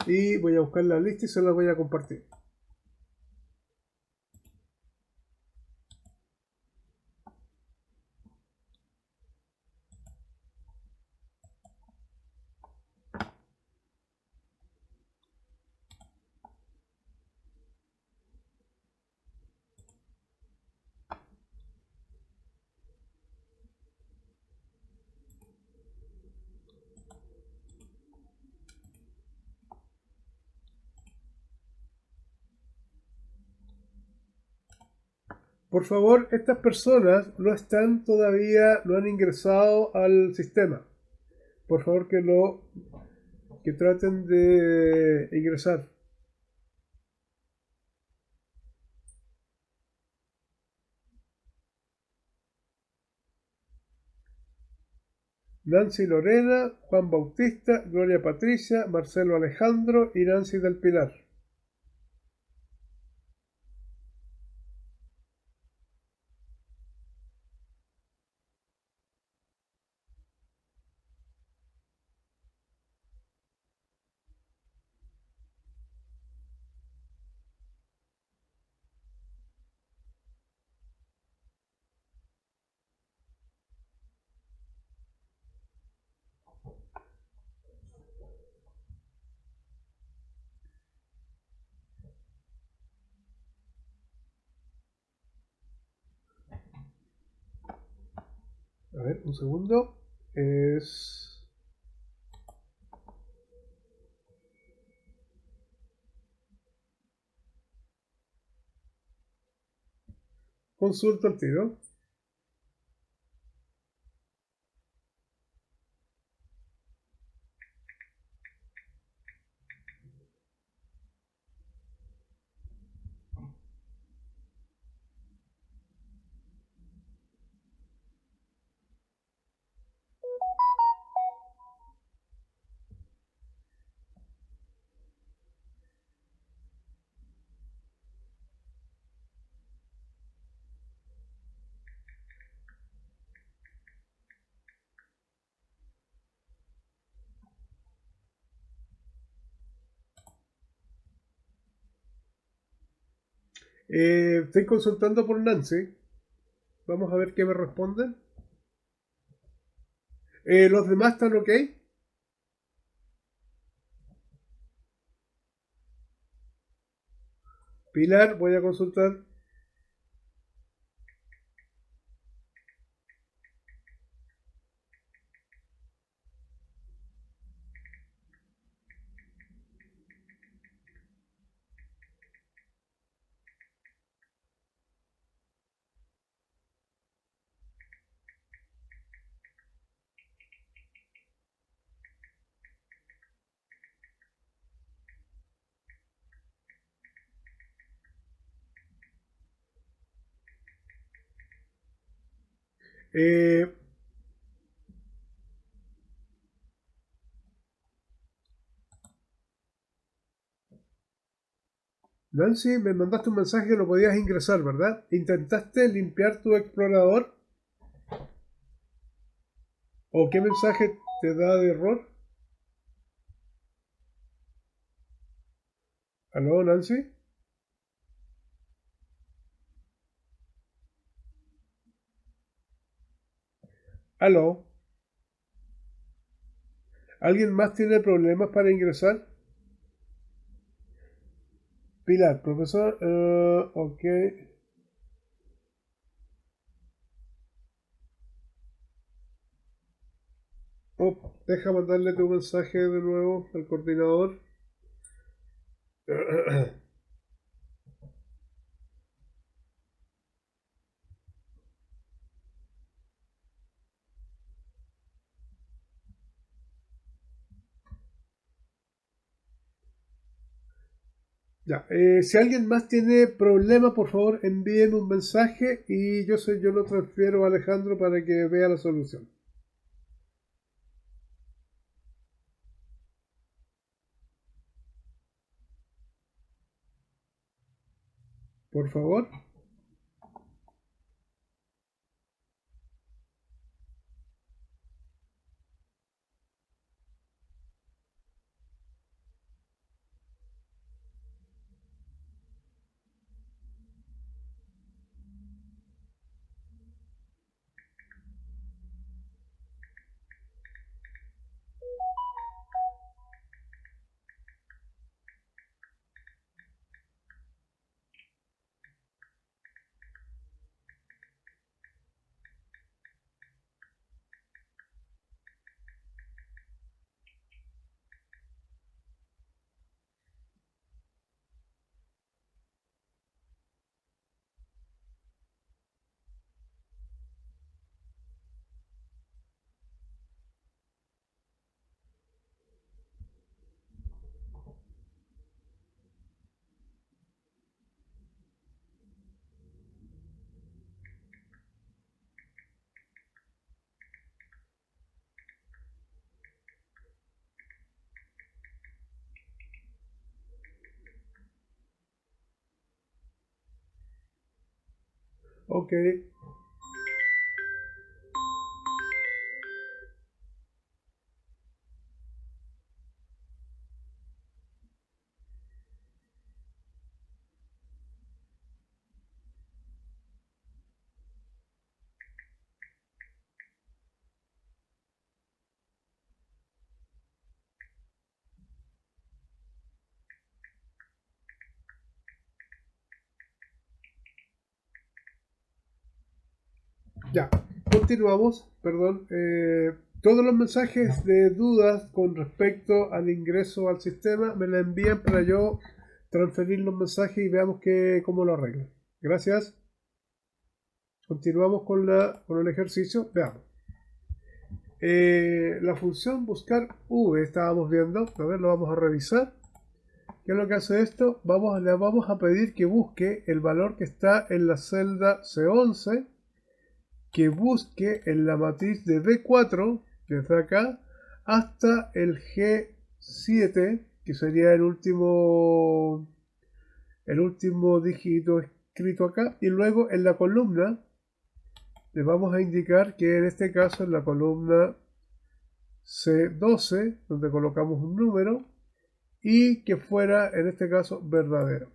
A: Y voy a buscar la lista y se la voy a compartir. Por favor, estas personas no están todavía, no han ingresado al sistema. Por favor, que traten de ingresar. Nancy Lorena, Juan Bautista, Gloria Patricia, Marcelo Alejandro y Nancy del Pilar. A ver, un segundo. Consulta el tiro. Estoy consultando por Nancy. Vamos a ver qué me responden. ¿Los demás están ok? Pilar, voy a consultar. Eh, Nancy, me mandaste un mensaje que no podías ingresar, ¿verdad? ¿Intentaste limpiar tu explorador? ¿O qué mensaje te da de error? ¿Aló, Nancy? ¿Aló? ¿Alguien más tiene problemas para ingresar? Pilar, profesor, ok. Oh, deja mandarle tu mensaje de nuevo al coordinador. Ya, si alguien más tiene problema, por favor envíenme un mensaje y yo lo transfiero a Alejandro para que vea la solución. Por favor. Ok. Ya, continuamos. Perdón. Todos los mensajes de dudas con respecto al ingreso al sistema me la envían para yo transferir los mensajes y veamos cómo lo arreglan. Gracias. Continuamos con el ejercicio. Veamos. La función buscar v estábamos viendo. A ver, lo vamos a revisar. ¿Qué es lo que hace esto? Le vamos a pedir que busque el valor que está en la celda C11, que busque en la matriz de B4, que está acá, hasta el G7, que sería el último dígito escrito acá, y luego en la columna le vamos a indicar que en este caso en la columna C12, donde colocamos un número, y que fuera en este caso verdadero.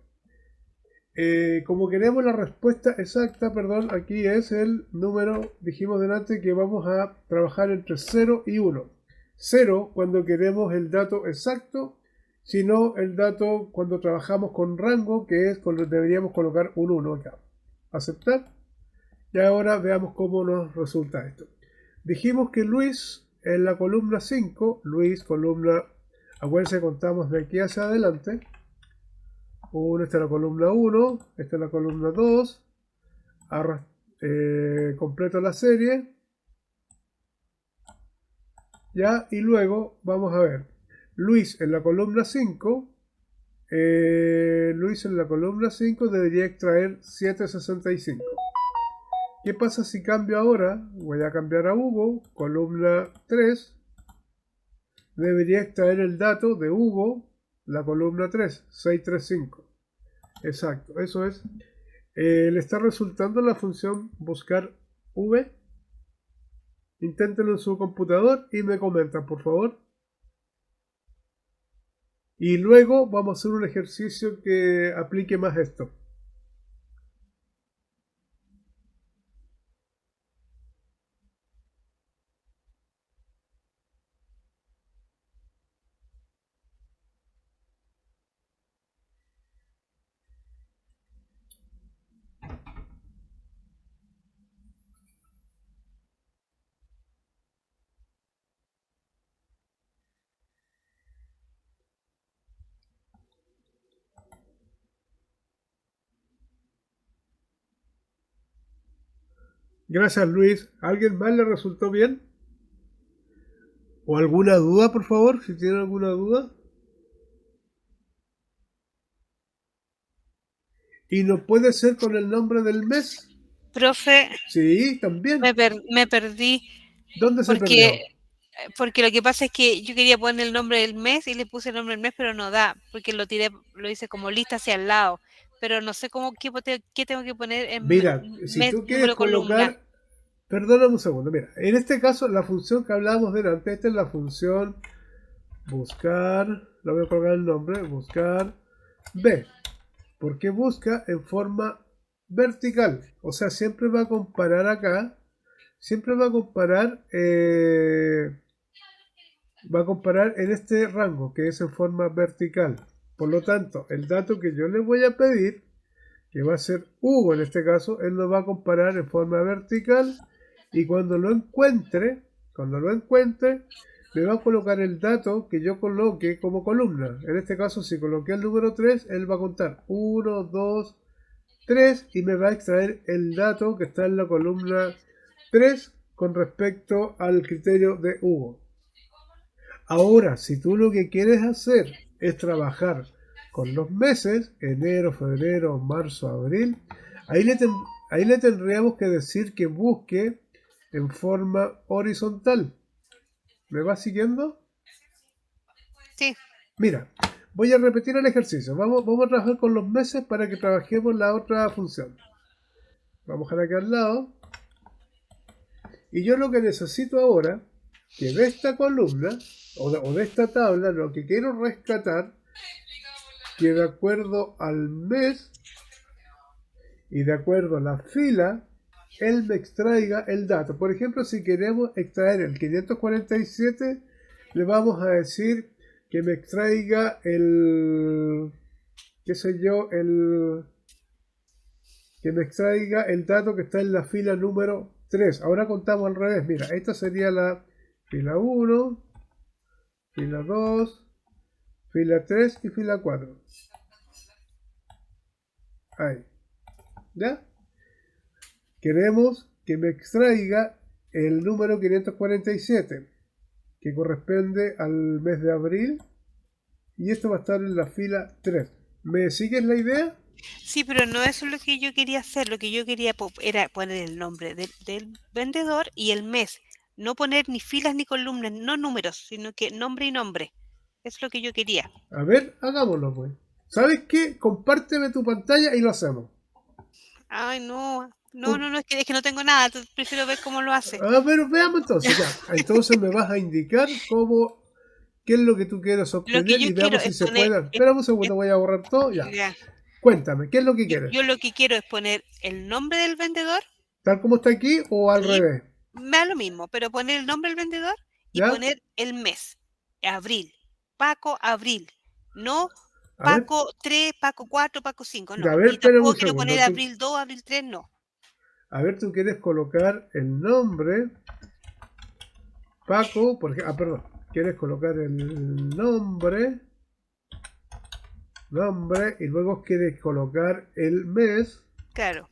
A: como queremos la respuesta exacta, perdón, aquí es el número, dijimos delante que vamos a trabajar entre 0 y 1. 0 cuando queremos el dato exacto, sino el dato cuando trabajamos con rango, que es cuando deberíamos colocar un 1 acá. Aceptar. Y ahora veamos cómo nos resulta esto. Dijimos que Luis en la columna 5, Luis columna, acuérdense, contamos de aquí hacia adelante. Esta es la columna 1, esta es la columna 2, completo la serie, ya, y luego vamos a ver, Luis en la columna 5, Luis en la columna 5 debería extraer 765. ¿Qué pasa si cambio ahora? Voy a cambiar a Hugo, columna 3, debería extraer el dato de Hugo, la columna 3, 635. Exacto, eso es. ¿Le está resultando la función buscar v? Inténtenlo en su computador y me comentan, por favor. Y luego vamos a hacer un ejercicio que aplique más esto. Gracias, Luis. ¿A alguien más le resultó bien? ¿O alguna duda, por favor? Si tienen alguna duda. ¿Y no puede ser con el nombre del mes?
B: Profe,
A: Sí, también.
B: me perdí
A: ¿Dónde se perdió?
B: porque lo que pasa es que yo quería poner el nombre del mes y le puse el nombre del mes, pero no da, porque lo hice como lista hacia el lado, pero no sé qué tengo que poner en
A: Mira, si
B: mes,
A: tú quieres
B: número, columna.
A: colocar... Perdóname un segundo, mira. En este caso, la función que hablábamos delante, esta es la función buscar, le voy a colocar el nombre, buscar B. Porque busca en forma vertical. O sea, siempre va a comparar acá. Siempre va a comparar en este rango, que es en forma vertical. Por lo tanto, el dato que yo le voy a pedir, que va a ser Hugo en este caso, él lo va a comparar en forma vertical y cuando lo encuentre, me va a colocar el dato que yo coloque como columna. En este caso, si coloqué el número 3, él va a contar 1, 2, 3 y me va a extraer el dato que está en la columna 3 con respecto al criterio de Hugo. Ahora, si tú lo que quieres hacer es trabajar con los meses, enero, febrero, marzo, abril, ahí le tendríamos que decir que busque en forma horizontal. ¿Me vas siguiendo?
B: Sí.
A: Mira, voy a repetir el ejercicio. Vamos a trabajar con los meses para que trabajemos la otra función. Vamos a dejar aquí al lado. Y yo lo que necesito ahora, que de esta columna, o de esta tabla, lo que quiero rescatar, que de acuerdo al mes y de acuerdo a la fila, él me extraiga el dato. Por ejemplo, si queremos extraer el 547, le vamos a decir que me extraiga el, qué sé yo, que me extraiga el dato que está en la fila número 3. Ahora contamos al revés. Mira, esta sería la fila 1, fila 2, fila 3 y fila 4. Ahí. ¿Ya? Queremos que me extraiga el número 547, que corresponde al mes de abril, y esto va a estar en la fila 3. ¿Me sigues la idea?
B: Sí, pero no eso es lo que yo quería hacer. Lo que yo quería era poner el nombre del vendedor y el mes. No poner ni filas ni columnas, no números, sino que nombre y nombre. Es lo que yo quería.
A: A ver, hagámoslo pues. ¿Sabes qué? Compárteme tu pantalla y lo hacemos.
B: Ay, no. No, es que no tengo nada. Prefiero ver cómo lo hace.
A: A ver, veamos entonces. Ya. Entonces me vas a indicar qué es lo que tú quieres
B: Lo que
A: obtener
B: yo
A: y
B: quiero
A: veamos si se puede. Espera un segundo, voy a borrar todo. Ya.
B: ya.
A: Cuéntame, ¿qué es lo que quieres?
B: Yo lo que quiero es poner el nombre del vendedor
A: ¿Tal como está aquí o al
B: y
A: revés?
B: me da lo mismo, pero poner el nombre del vendedor y
A: ¿Ya?
B: poner el mes, abril, Paco Abril, no
A: A ver,
B: Paco 3, Paco 4, Paco 5,
A: ya,
B: no.
A: a ver,
B: Ni
A: espérame
B: tampoco
A: un
B: quiero poner
A: segundo.
B: abril 2, abril 3, no.
A: A ver, tú quieres colocar el nombre, Paco, perdón. Quieres colocar el nombre, y luego quieres colocar el mes,
B: Claro,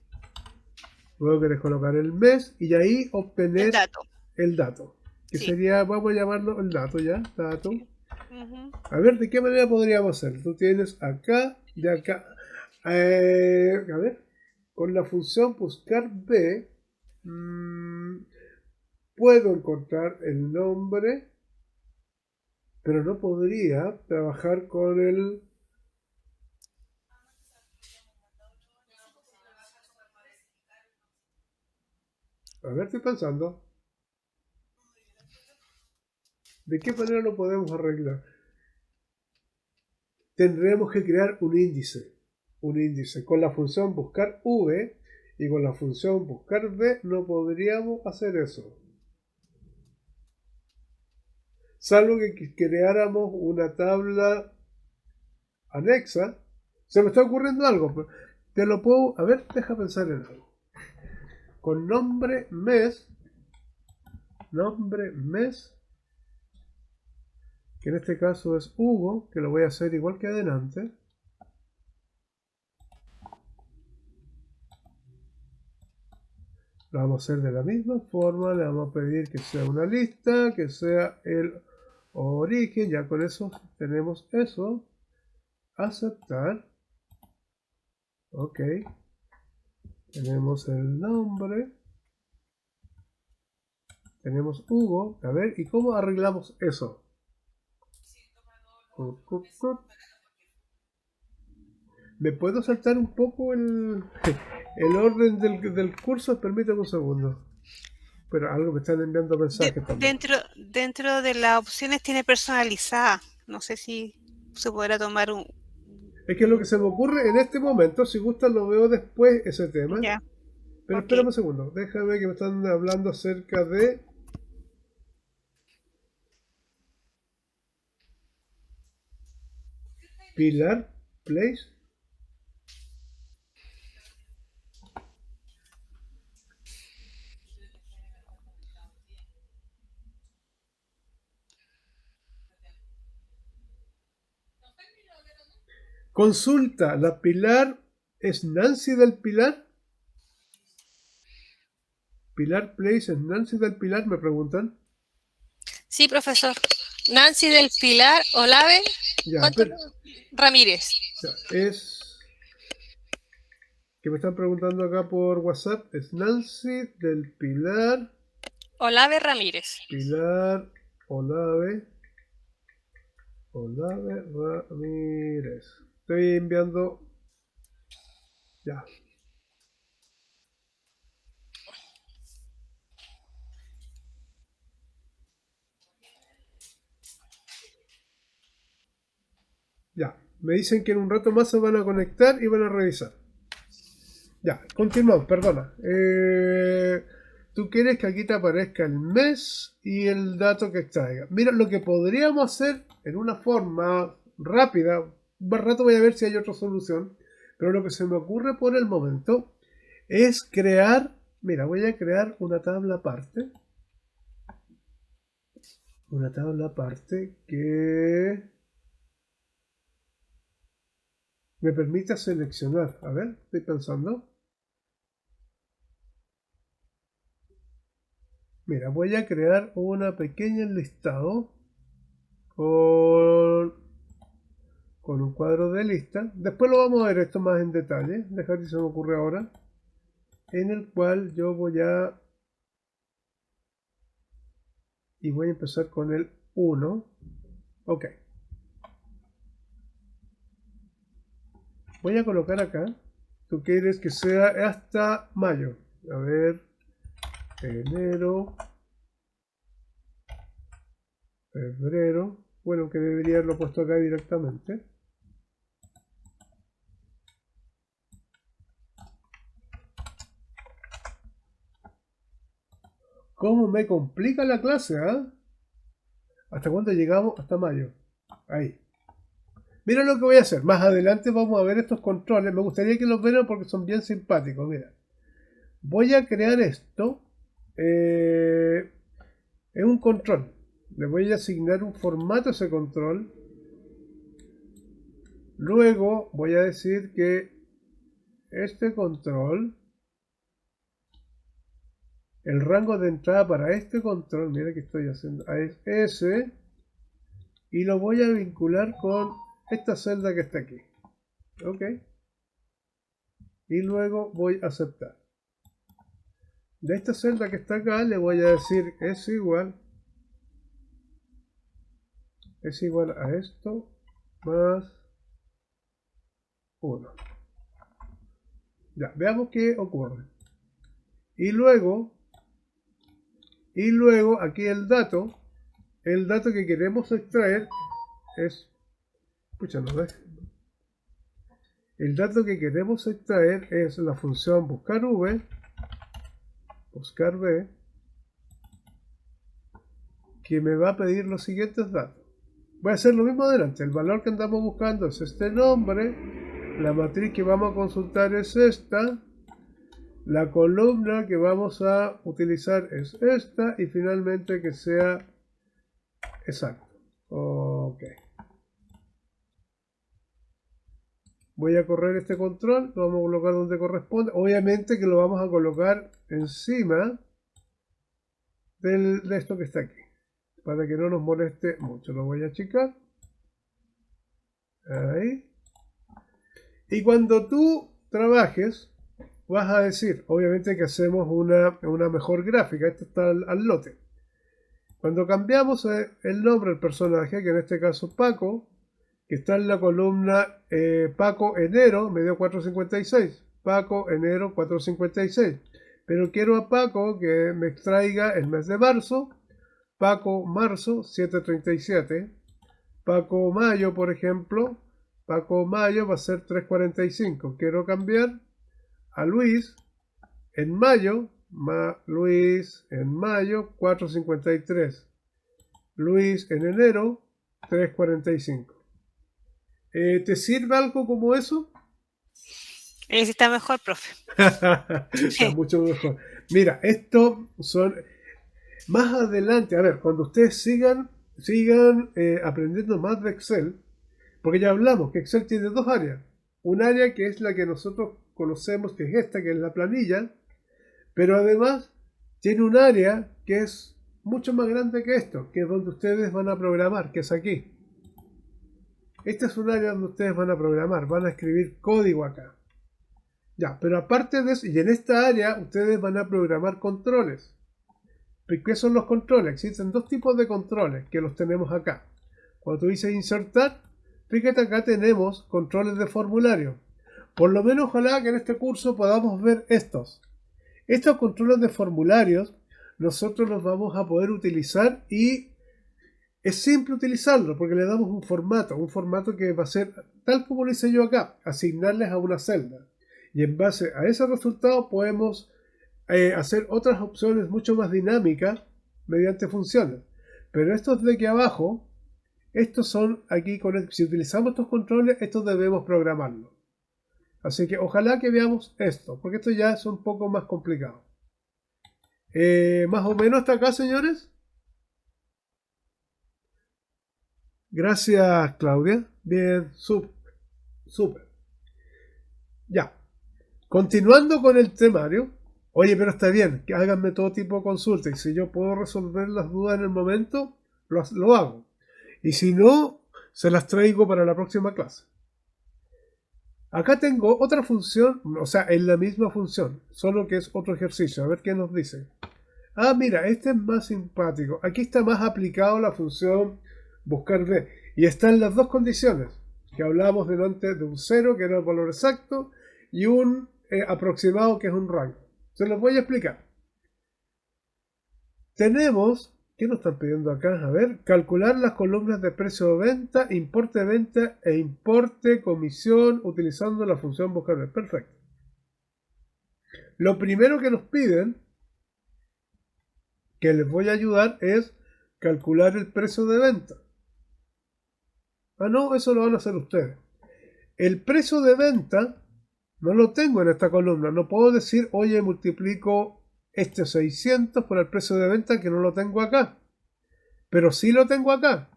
A: luego quieres colocar el mes y ahí
B: el
A: obtener
B: dato,
A: el dato, que
B: sí,
A: sería, vamos a llamarlo el dato ya, dato.
B: sí. Ujú.
A: A ver, ¿de qué manera podríamos hacer? Tú tienes acá, de acá. A ver, con la función buscar B, puedo encontrar el nombre, pero no podría trabajar con el... A ver, estoy pensando. ¿De qué manera lo podemos arreglar? Tendremos que crear un índice. Un índice. Con la función buscar V y con la función buscar V no podríamos hacer eso. Salvo que creáramos una tabla anexa. Se me está ocurriendo algo, pero te lo puedo... A ver, deja pensar en algo. Con nombre mes, que en este caso es Hugo, que lo voy a hacer igual que adelante. Lo vamos a hacer de la misma forma, le vamos a pedir que sea una lista, que sea el origen, ya con eso tenemos eso. Aceptar. Ok. Tenemos el nombre. Tenemos Hugo. A ver, ¿y cómo arreglamos eso? ¿Me puedo saltar un poco el orden del curso? Permítame un segundo. Pero algo me están enviando mensajes también.
B: Dentro de las opciones tiene personalizada. No sé si se podrá tomar un...
A: Es que lo que se me ocurre en este momento, si gustan lo veo después ese tema.
B: Ya,
A: Pero
B: ok.
A: espérame un segundo, déjame que me están hablando acerca de Pilar Place. Consulta, ¿la Pilar es Nancy del Pilar? ¿Pilar Place es Nancy del Pilar? Me preguntan.
C: Sí, profesor. Nancy del Pilar Olave,
A: Ya,
C: ¿cuánto?
A: pero,
C: Ramírez.
A: ya, es que me están preguntando acá por WhatsApp. Es Nancy del Pilar.
C: Olave Ramírez.
A: Pilar Olave. Olave Ramírez. Estoy enviando. Ya. Ya. Me dicen que en un rato más se van a conectar y van a revisar. Ya, continuamos, perdona. Tú quieres que aquí te aparezca el mes y el dato que extraiga. Mira, lo que podríamos hacer en una forma rápida, más rato voy a ver si hay otra solución, pero lo que se me ocurre por el momento es crear, mira, voy a crear una tabla aparte. Una tabla aparte que me permita seleccionar. A ver, estoy pensando. Mira, voy a crear una pequeña listado con, con un cuadro de lista. Después lo vamos a ver esto más en detalle. Dejar si se me ocurre ahora. En el cual yo voy a... Y voy a empezar con el 1. Ok. Voy a colocar acá. Tú quieres que sea hasta mayo. A ver. Enero. Febrero. Bueno, que debería haberlo puesto acá directamente. ¿Cómo me complica la clase, ah? ¿Hasta cuándo llegamos? Hasta mayo. Ahí. Mira lo que voy a hacer. Más adelante vamos a ver estos controles. Me gustaría que los vieran porque son bien simpáticos. Mira. Voy a crear esto. Es un control. Le voy a asignar un formato a ese control. Luego voy a decir que este control, el rango de entrada para este control, mira que estoy haciendo, es ese, y lo voy a vincular con esta celda que está aquí. Ok. Y luego voy a aceptar. De esta celda que está acá le voy a decir es igual a esto más 1. Ya, veamos qué ocurre. Y luego aquí el dato que queremos extraer es, pucha, no ves. El dato que queremos extraer es la función buscar v, buscar v, que me va a pedir los siguientes datos. Voy a hacer lo mismo adelante. El valor que andamos buscando es este nombre. La matriz que vamos a consultar es esta. La columna que vamos a utilizar es esta. Y finalmente que sea exacto. Ok. Voy a correr este control. Lo vamos a colocar donde corresponde. Obviamente que lo vamos a colocar encima de esto que está aquí, para que no nos moleste mucho. Lo voy a achicar. Ahí. Y cuando tú trabajes, vas a decir, obviamente que hacemos una mejor gráfica. Esto está al lote. Cuando cambiamos el nombre del personaje, que en este caso Paco, que está en la columna Paco enero, me dio 456. Paco enero 456. Pero quiero a Paco que me extraiga el mes de marzo. Paco marzo 737. Paco mayo, por ejemplo. Paco mayo va a ser 345. Quiero cambiar a Luis en mayo. Luis en mayo 453. Luis en enero 345. ¿Te sirve algo como eso?
B: Ese está mejor, profe.
A: Está mucho mejor. Mira, esto son... Más adelante, a ver, cuando ustedes sigan aprendiendo más de Excel, porque ya hablamos que Excel tiene dos áreas. Un área que es la que nosotros conocemos, que es esta, que es la planilla, pero además tiene un área que es mucho más grande que esto, que es donde ustedes van a programar, que es aquí. Esta es un área donde ustedes van a programar, van a escribir código acá. Ya, pero aparte de eso, y en esta área ustedes van a programar controles. ¿Qué son los controles? Existen dos tipos de controles que los tenemos acá. Cuando tú dices insertar, fíjate acá tenemos controles de formulario. Por lo menos ojalá que en este curso podamos ver estos. Estos controles de formularios nosotros los vamos a poder utilizar y es simple utilizarlo porque le damos un formato que va a ser tal como lo hice yo acá, asignarles a una celda. Y en base a ese resultado podemos hacer otras opciones mucho más dinámicas mediante funciones. Pero estos de aquí abajo, estos son aquí, si utilizamos estos controles, estos debemos programarlos. Así que ojalá que veamos esto, porque esto ya es un poco más complicado. Más o menos hasta acá, señores. Gracias, Claudia. Bien, súper. Ya. Continuando con el temario. Oye, pero está bien, que háganme todo tipo de consultas. Y si yo puedo resolver las dudas en el momento, lo hago. Y si no, se las traigo para la próxima clase. Acá tengo otra función, o sea, es la misma función, solo que es otro ejercicio. A ver qué nos dice. Ah, mira, este es más simpático. Aquí está más aplicado la función buscar v. Y están las dos condiciones que hablábamos delante de un 0, que era el valor exacto, y un aproximado, que es un rango. Se los voy a explicar. Tenemos, ¿qué nos están pidiendo acá? A ver, calcular las columnas de precio de venta, importe de venta e importe comisión utilizando la función buscar. Perfecto. Lo primero que nos piden, que les voy a ayudar es calcular el precio de venta. Ah, no, eso lo van a hacer ustedes. El precio de venta no lo tengo en esta columna. No puedo decir, oye, multiplico este 600 por el precio de venta, que no lo tengo acá. Pero sí lo tengo acá.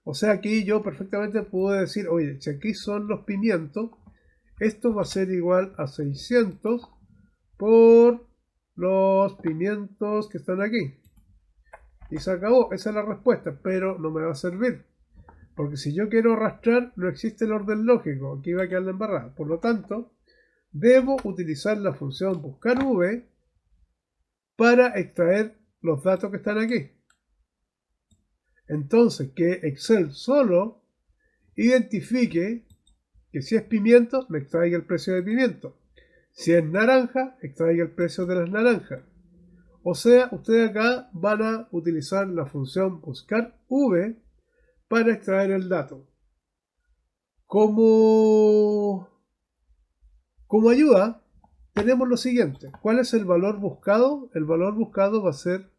A: O sea, aquí yo perfectamente puedo decir, oye, si aquí son los pimientos, esto va a ser igual a 600 por los pimientos que están aquí. Y se acabó, esa es la respuesta, pero no me va a servir. Porque si yo quiero arrastrar, no existe el orden lógico, aquí va a quedar la embarrada. Por lo tanto, debo utilizar la función buscar v para extraer los datos que están aquí. Entonces, que Excel solo identifique que si es pimiento, me extraiga el precio de pimiento. Si es naranja, extraiga el precio de las naranjas. O sea, ustedes acá van a utilizar la función buscar v para extraer el dato. Como ayuda, tenemos lo siguiente. ¿Cuál es el valor buscado? El valor buscado va a ser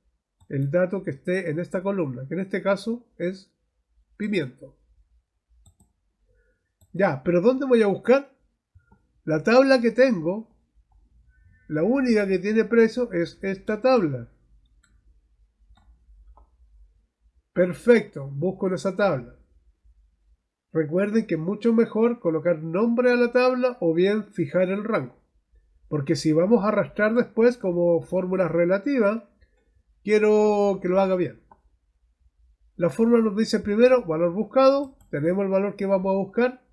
A: el dato que esté en esta columna, que en este caso es pimiento. Ya, pero ¿dónde voy a buscar? La tabla que tengo, la única que tiene precio es esta tabla. Perfecto, busco en esa tabla. Recuerden que es mucho mejor colocar nombre a la tabla o bien fijar el rango. Porque si vamos a arrastrar después como fórmula relativa, quiero que lo haga bien. La fórmula nos dice primero valor buscado, tenemos el valor que vamos a buscar,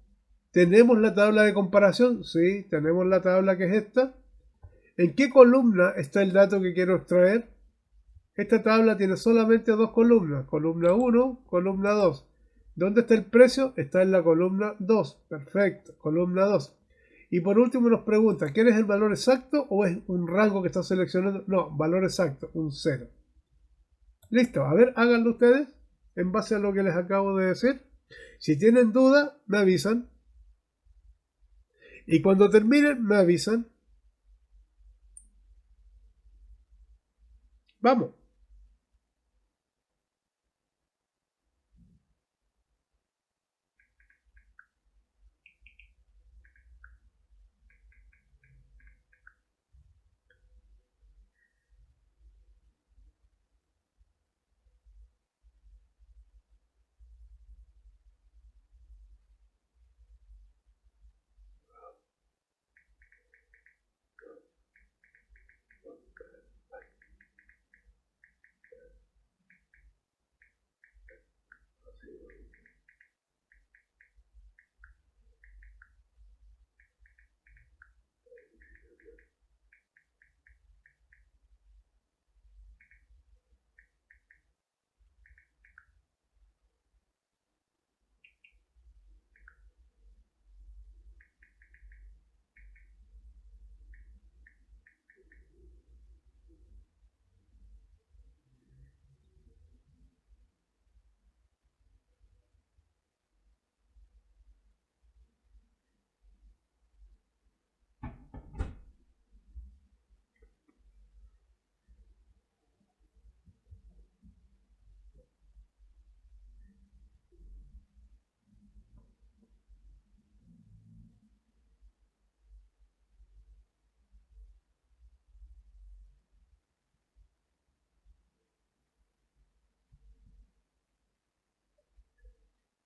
A: tenemos la tabla de comparación, sí, tenemos la tabla que es esta. ¿En qué columna está el dato que quiero extraer? Esta tabla tiene solamente dos columnas, columna 1, columna 2. ¿Dónde está el precio? Está en la columna 2, perfecto, columna 2. Y por último nos pregunta, ¿quieres el valor exacto o es un rango que está seleccionando? No, valor exacto, un 0. Listo, a ver, háganlo ustedes en base a lo que les acabo de decir. Si tienen duda, me avisan. Y cuando terminen, me avisan. Vamos.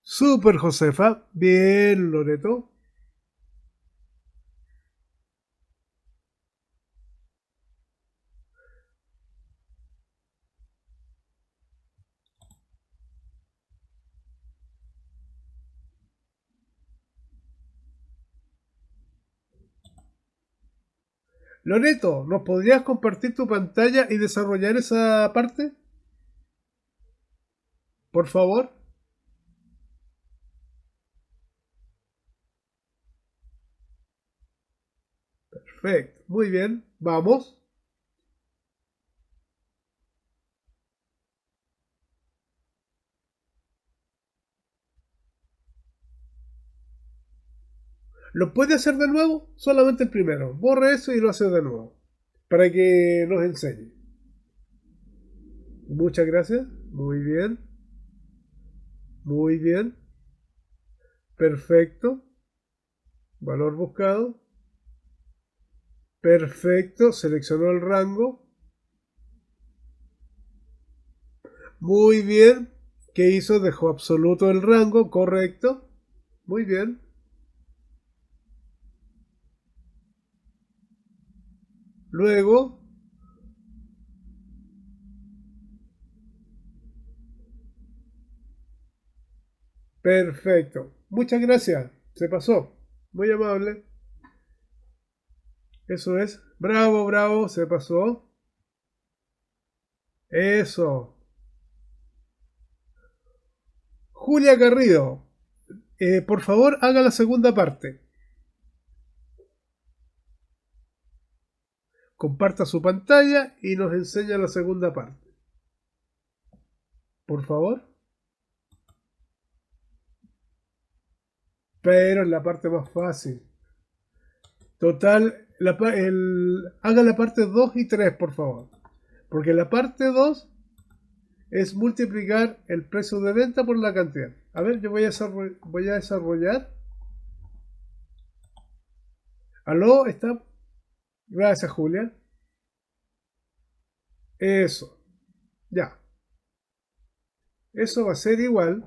A: Super Josefa. Bien, Loreto. Loreto, ¿nos podrías compartir tu pantalla y desarrollar esa parte? Por favor. Perfecto, muy bien, vamos. ¿Lo puede hacer de nuevo? Solamente el primero. Borre eso y lo hace de nuevo. Para que nos enseñe. Muchas gracias. Muy bien. Muy bien. Perfecto. Valor buscado. Perfecto. Seleccionó el rango. Muy bien. ¿Qué hizo? Dejó absoluto el rango. Correcto. Muy bien. Luego, perfecto. Muchas gracias. Se pasó. Muy amable. Eso es. Bravo, bravo. Se pasó. Eso. Julia Garrido. Por favor, haga la segunda parte. Comparta su pantalla y nos enseña la segunda parte. Por favor. Pero en la parte más fácil. Total, haga la parte 2 y 3, por favor. Porque la parte 2 es multiplicar el precio de venta por la cantidad. A ver, yo voy a desarrollar. ¿Aló? ¿Está? Gracias, Julia. Eso. Ya. Eso va a ser igual.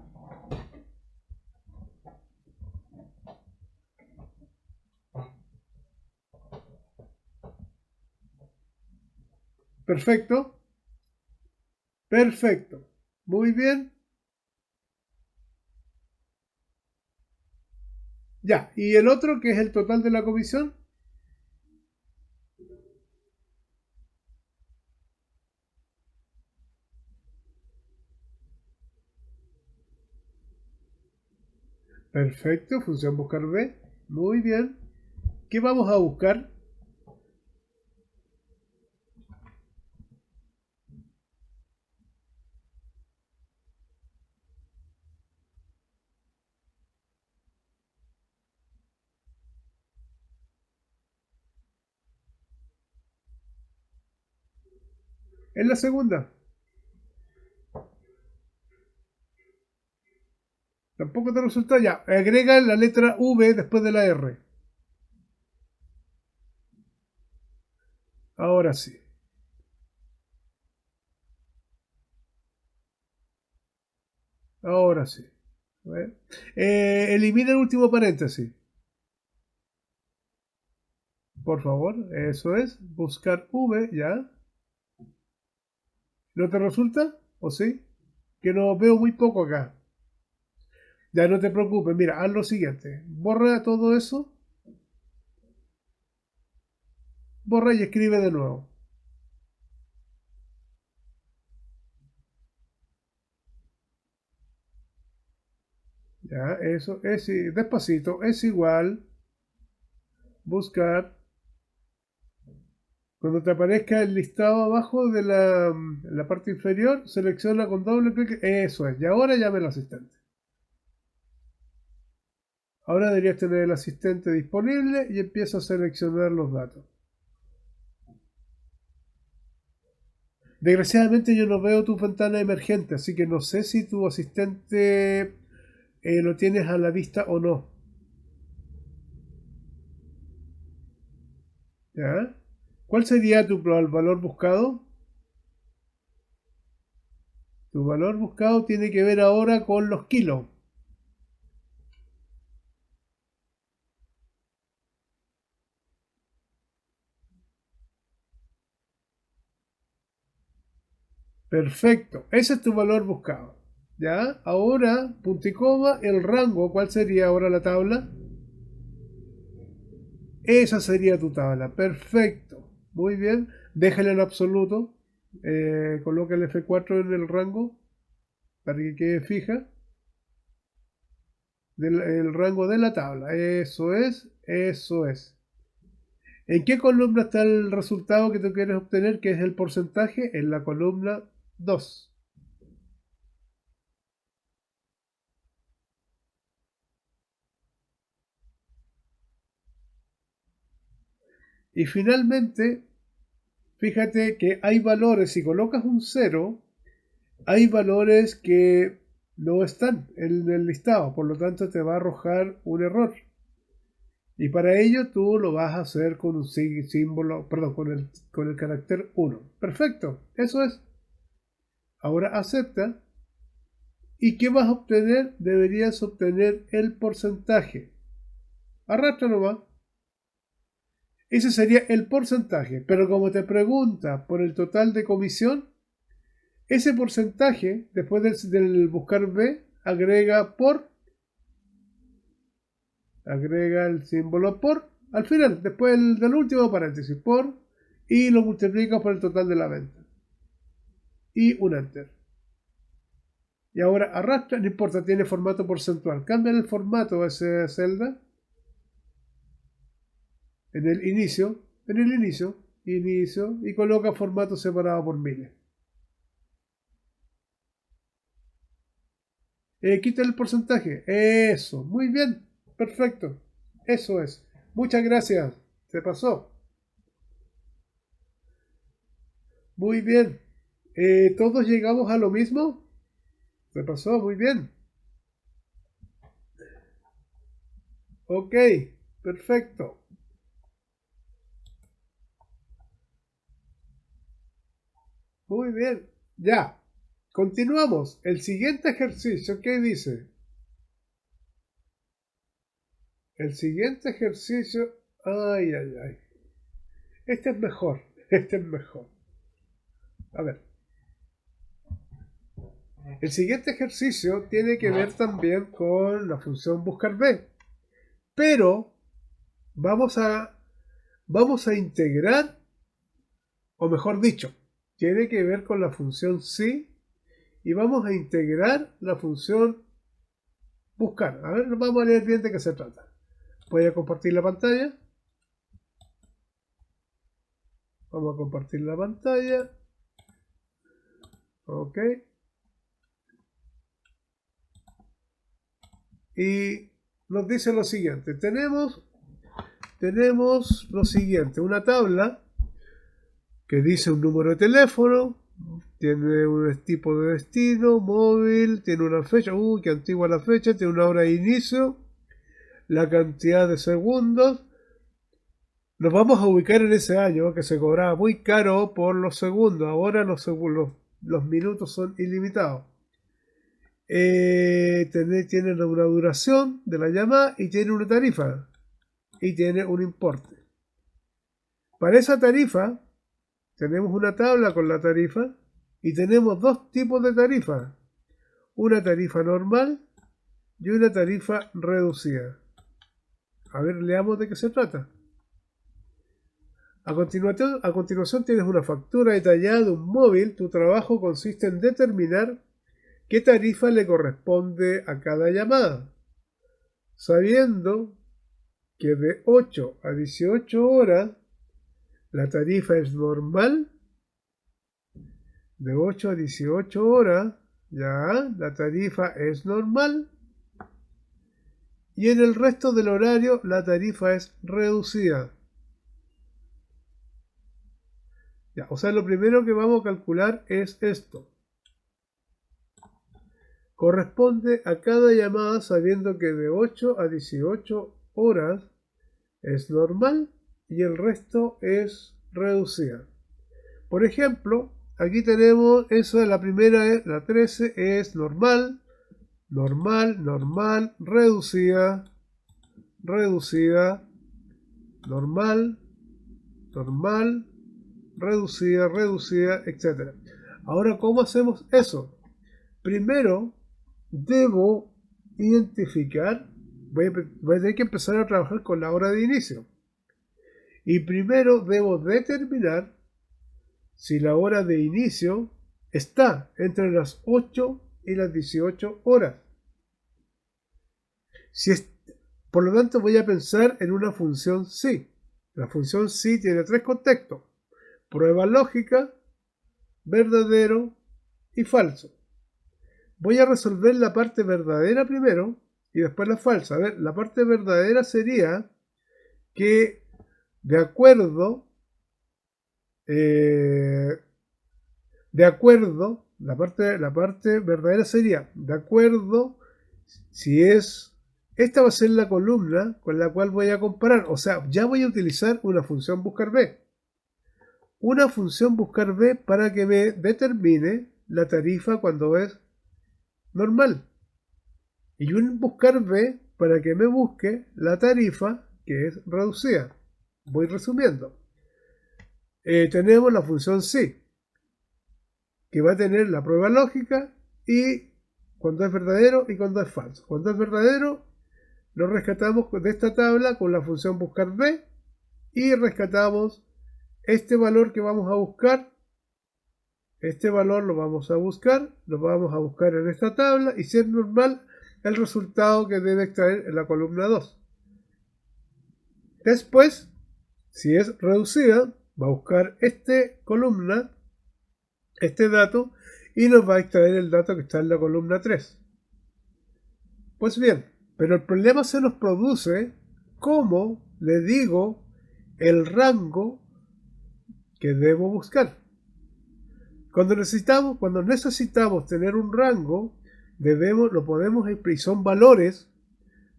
A: Perfecto. Perfecto. Muy bien. Ya. ¿Y el otro, que es el total de la comisión? Perfecto. Función buscar B. Muy bien. ¿Qué vamos a buscar? En la segunda. Tampoco te resulta ya. Agrega la letra V después de la R. Ahora sí. Ahora sí. A ver. Elimina el último paréntesis. Por favor. Eso es. Buscar V. Ya. ¿No te resulta? ¿O sí? Que no veo muy poco acá. Ya no te preocupes. Mira, haz lo siguiente. Borra todo eso. Borra y escribe de nuevo. Ya, eso es despacito. Es igual. Buscar. Cuando te aparezca el listado abajo de la parte inferior, selecciona con doble clic. Eso es. Y ahora llame al asistente. Ahora deberías tener el asistente disponible y empieza a seleccionar los datos. Desgraciadamente yo no veo tu ventana emergente, así que no sé si tu asistente lo tienes a la vista o no. ¿Ya? ¿Cuál sería tu valor buscado? Tu valor buscado tiene que ver ahora con los kilos. Perfecto, ese es tu valor buscado. ¿Ya? Ahora, punto y coma, el rango, ¿cuál sería ahora la tabla? Esa sería tu tabla. Perfecto. Muy bien. Déjale en absoluto. Coloca el F4 en el rango para que quede fija. El rango de la tabla. Eso es. Eso es. ¿En qué columna está el resultado que tú quieres obtener, que es el porcentaje? En la columna 2. Y finalmente, fíjate que hay valores. Si colocas un 0, hay valores que no están en el listado, por lo tanto te va a arrojar un error. Y para ello tú lo vas a hacer con un símbolo, perdón, con el carácter 1. Perfecto, eso es. Ahora acepta. ¿Y qué vas a obtener? Deberías obtener el porcentaje. Arrastra nomás. Ese sería el porcentaje. Pero como te pregunta por el total de comisión, ese porcentaje, después del buscar B, agrega el símbolo por, al final, después del último paréntesis, por, y lo multiplica por el total de la venta. Y un enter. Y ahora arrastra, no importa, tiene formato porcentual. Cambia el formato a esa celda. En el inicio, y coloca formato separado por miles. Quita el porcentaje. Eso, muy bien, perfecto. Eso es. Muchas gracias. Se pasó. Muy bien. ¿Todos llegamos a lo mismo? Se pasó, muy bien. Ok, perfecto. Muy bien. Ya. Continuamos. El siguiente ejercicio, ¿qué dice? El siguiente ejercicio... Ay, ay, ay. Este es mejor. Este es mejor. A ver. El siguiente ejercicio tiene que ver también con la función buscar B. Pero vamos a integrar, o mejor dicho, tiene que ver con la función sí, y vamos a integrar la función buscar. A ver, vamos a leer bien de qué se trata. Voy a compartir la pantalla. Vamos a compartir la pantalla. Ok. Y nos dice lo siguiente. Tenemos lo siguiente. Una tabla que dice un número de teléfono. Tiene un tipo de destino, móvil, tiene una fecha, qué antigua la fecha, tiene una hora de inicio, la cantidad de segundos. Nos vamos a ubicar en ese año que se cobraba muy caro por los segundos, ahora los minutos son ilimitados. Tiene una duración de la llamada y tiene una tarifa y tiene un importe. Para esa tarifa tenemos una tabla con la tarifa. Y tenemos dos tipos de tarifas, una tarifa normal y una tarifa reducida. A ver, leamos de qué se trata. A continuación tienes una factura detallada de un móvil. Tu trabajo consiste en determinar qué tarifa le corresponde a cada llamada, sabiendo que de 8 a 18 horas la tarifa es normal. De 8 a 18 horas, ya, la tarifa es normal. Y en el resto del horario, la tarifa es reducida. Ya, o sea, lo primero que vamos a calcular es esto. Corresponde a cada llamada sabiendo que de 8 a 18 horas es normal y el resto es reducida. Por ejemplo, aquí tenemos esa, la primera, la 13 es normal, reducida, normal, reducida, etc. Ahora, ¿cómo hacemos eso? Primero, debo identificar, voy a tener que empezar a trabajar con la hora de inicio. Y primero debo determinar si la hora de inicio está entre las 8 y las 18 horas. Por lo tanto, voy a pensar en una función sí. La función sí tiene tres contextos: prueba lógica, verdadero y falso. Voy a resolver la parte verdadera primero y después la falsa. A ver, la parte verdadera sería que de acuerdo, la parte verdadera sería, de acuerdo, si es, esta va a ser la columna con la cual voy a comparar. O sea, ya voy a utilizar una función buscar B. Una función buscar B para que me determine la tarifa cuando es normal. Y un buscar B para que me busque la tarifa que es reducida. Voy resumiendo. Tenemos la función sí, que va a tener la prueba lógica y cuando es verdadero y cuando es falso. Cuando es verdadero, lo rescatamos de esta tabla con la función buscar B y rescatamos este valor que vamos a buscar. Este valor lo vamos a buscar en esta tabla y si es normal, el resultado que debe extraer en la columna 2. Después, si es reducida, va a buscar esta columna, este dato, y nos va a extraer el dato que está en la columna 3. Pues bien, pero el problema se nos produce cómo le digo el rango que debo buscar. Cuando necesitamos tener un rango, lo podemos, y son valores,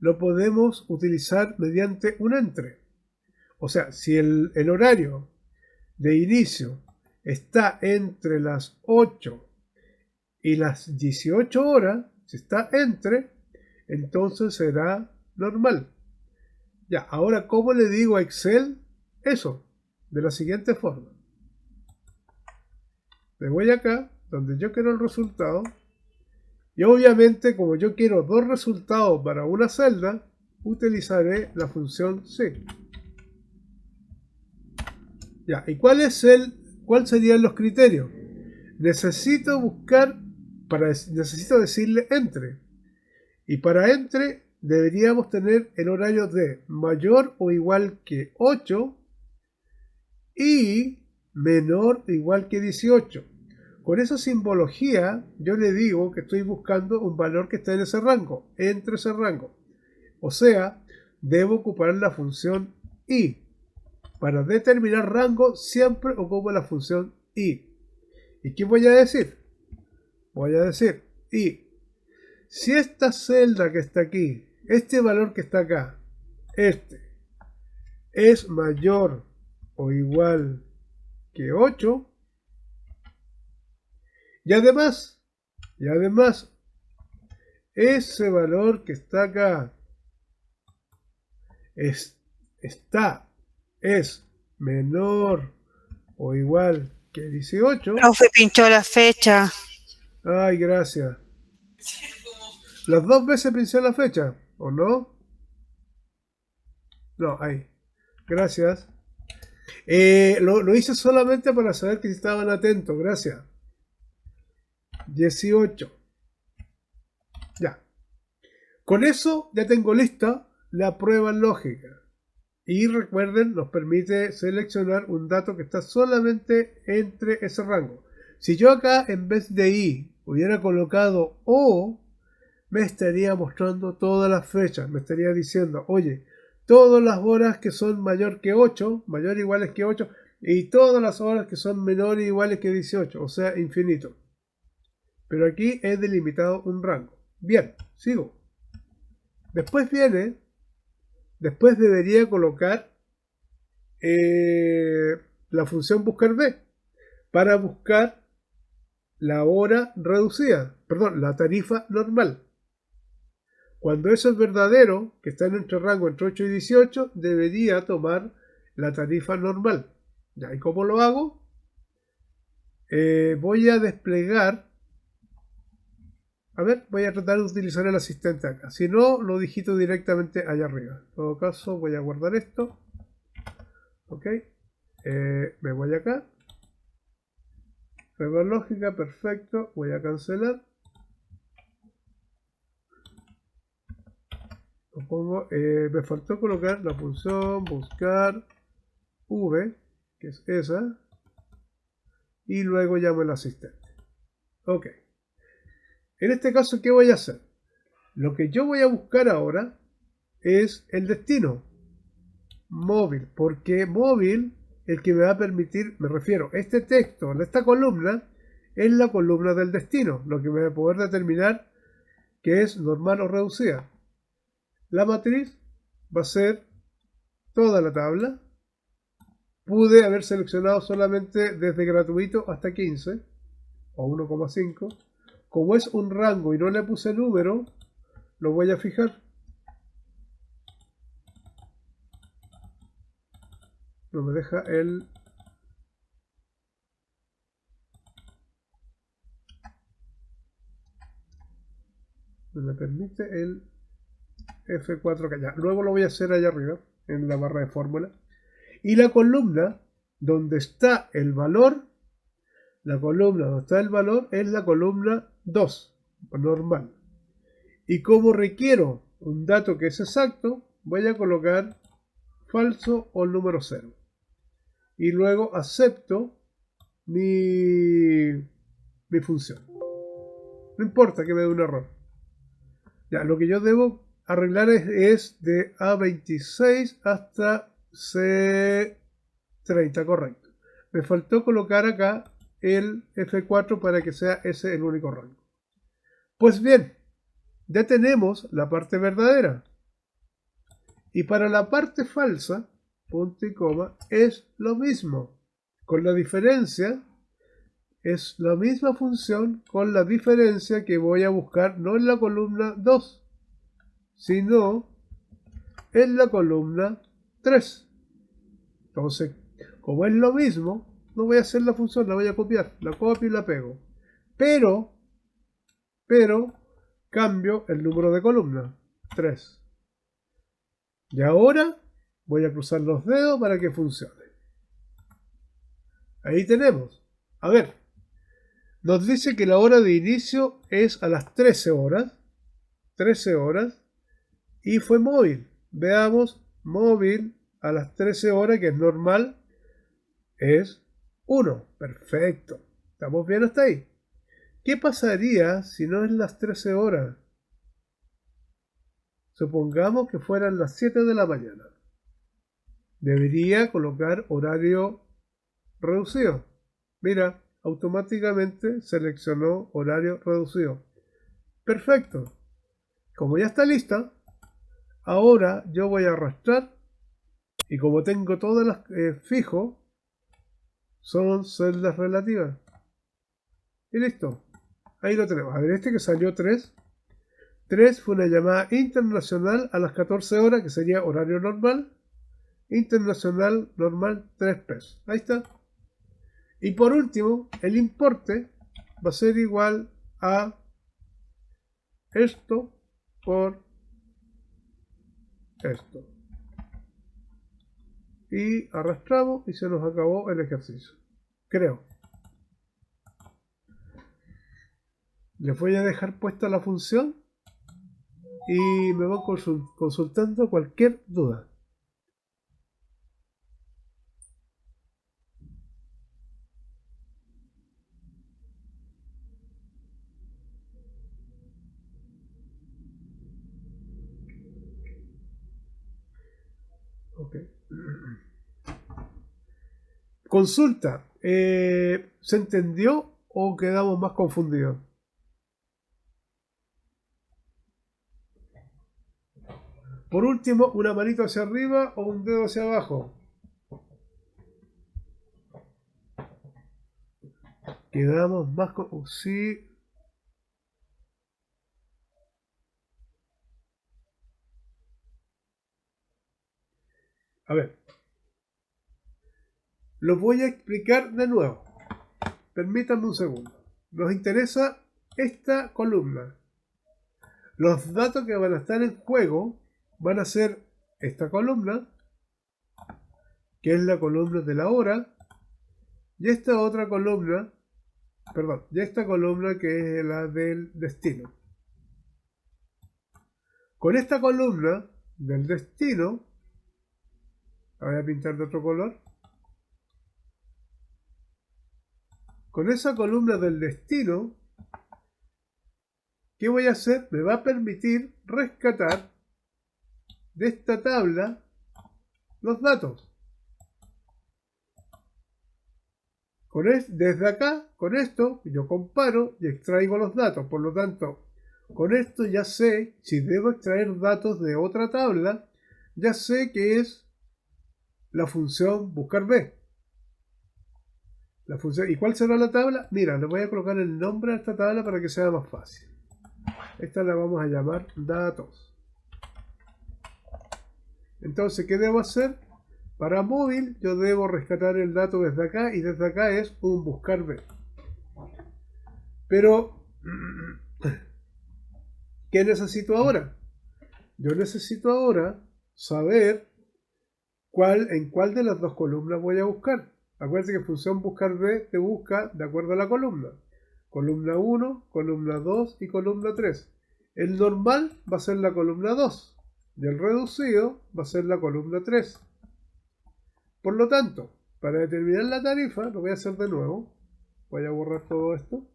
A: lo podemos utilizar mediante un entre. O sea, si el horario de inicio está entre las 8 y las 18 horas, si está entre, entonces será normal. Ya, ahora, ¿cómo le digo a Excel eso? De la siguiente forma. Me voy acá, donde yo quiero el resultado, y obviamente, como yo quiero dos resultados para una celda, utilizaré la función C. Ya, ¿y cuáles serían los criterios? Necesito decirle entre. Y para entre deberíamos tener el horario de mayor o igual que 8 y menor o igual que 18. Con esa simbología yo le digo que estoy buscando un valor que está en ese rango, entre ese rango. O sea, debo ocupar la función i. Para determinar rango siempre ocupo la función i. ¿Y qué voy a decir? Voy a decir i. Si esta celda que está aquí, este valor que está acá, es mayor o igual que 8, y además, ese valor que está acá es menor o igual que 18.
B: Profe, pinchó la fecha.
A: Ay, gracias. Las dos veces pinché la fecha, ¿o no? No, ahí. Gracias. Lo hice solamente para saber que estaban atentos. Gracias. 18. Ya. Con eso ya tengo lista la prueba lógica. Y recuerden, nos permite seleccionar un dato que está solamente entre ese rango. Si yo acá en vez de i hubiera colocado o, me estaría mostrando todas las fechas. Me estaría diciendo, oye, todas las horas que son mayor o iguales que 8, y todas las horas que son menores o iguales que 18, o sea, infinito. Pero aquí he delimitado un rango. Bien, sigo. Después debería colocar la función buscar B para buscar la hora reducida, perdón, la tarifa normal. Cuando eso es verdadero, que está en nuestro rango entre 8 y 18, debería tomar la tarifa normal. ¿Ya? ¿Y cómo lo hago? Voy a desplegar. A ver, voy a tratar de utilizar el asistente acá. Si no, lo digito directamente allá arriba. En todo caso, voy a guardar esto. Ok. Me voy acá. Prueba lógica, perfecto. Voy a cancelar. Lo pongo, me faltó colocar la función buscar v, que es esa. Y luego llamo el asistente. Ok. En este caso, ¿qué voy a hacer? Lo que yo voy a buscar ahora es el destino móvil, porque móvil, el que me va a permitir, me refiero, este texto, esta columna, en la columna del destino, lo que me va a poder determinar que es normal o reducida. La matriz va a ser toda la tabla. Pude haber seleccionado solamente desde gratuito hasta 15 o 1,5. Como es un rango y no le puse número, lo voy a fijar. No me deja el... No me permite el F4 que allá. Luego lo voy a hacer allá arriba, en la barra de fórmula. Y la columna donde está el valor, es la columna 2, normal. Y como requiero un dato que es exacto, voy a colocar falso o el número 0. Y luego acepto mi función. No importa que me dé un error. Ya, lo que yo debo arreglar es de A26 hasta C30, correcto. Me faltó colocar acá el F4 para que sea ese el único rango. Pues bien, ya tenemos la parte verdadera. Y para la parte falsa, punto y coma, es lo mismo. Con la diferencia, es la misma función con la diferencia que voy a buscar no en la columna 2, sino en la columna 3. Entonces, como es lo mismo, no voy a hacer la función, la voy a copiar. La copio y la pego. Pero cambio el número de columna, 3. Y ahora voy a cruzar los dedos para que funcione. Ahí tenemos. A ver, nos dice que la hora de inicio es a las 13 horas. 13 horas. Y fue móvil. Veamos, móvil a las 13 horas, que es normal, es 1. Perfecto. ¿Estamos bien hasta ahí? ¿Qué pasaría si no es las 13 horas? Supongamos que fueran las 7 de la mañana. Debería colocar horario reducido. Mira, automáticamente seleccionó horario reducido. Perfecto. Como ya está lista, ahora yo voy a arrastrar y como tengo todas las fijo, son celdas relativas. Y listo. Ahí lo tenemos. A ver, este que salió 3. 3 fue una llamada internacional a las 14 horas, que sería horario normal. Internacional normal, 3 pesos. Ahí está. Y por último, el importe va a ser igual a esto por esto. Y arrastramos y se nos acabó el ejercicio. Creo. Les voy a dejar puesta la función y me van consultando cualquier duda. Ok. Consulta. ¿Se entendió o quedamos más confundidos? Por último, una manito hacia arriba o un dedo hacia abajo. Quedamos más con... Sí. A ver. Lo voy a explicar de nuevo. Permítanme un segundo. Nos interesa esta columna. Los datos que van a estar en juego van a ser esta columna, que es la columna de la hora, y esta otra columna, perdón, y esta columna que es la del destino. Con esta columna del destino, la voy a pintar de otro color. Con esa columna del destino, ¿qué voy a hacer? Me va a permitir rescatar de esta tabla los datos. Desde acá, con esto, yo comparo y extraigo los datos. Por lo tanto, con esto ya sé, si debo extraer datos de otra tabla, ya sé que es la función buscar B. ¿Y cuál será la tabla? Mira, le voy a colocar el nombre a esta tabla para que sea más fácil. Esta la vamos a llamar datos. Entonces, ¿qué debo hacer? Para móvil, yo debo rescatar el dato desde acá, y desde acá es un buscar B. Pero, ¿qué necesito ahora? Yo necesito ahora saber en cuál de las dos columnas voy a buscar. Acuérdense que función buscar B te busca de acuerdo a la columna. Columna 1, columna 2 y columna 3. El normal va a ser la columna 2 y el reducido va a ser la columna 3. Por lo tanto, para determinar la tarifa, lo voy a hacer de nuevo. Voy a borrar todo esto.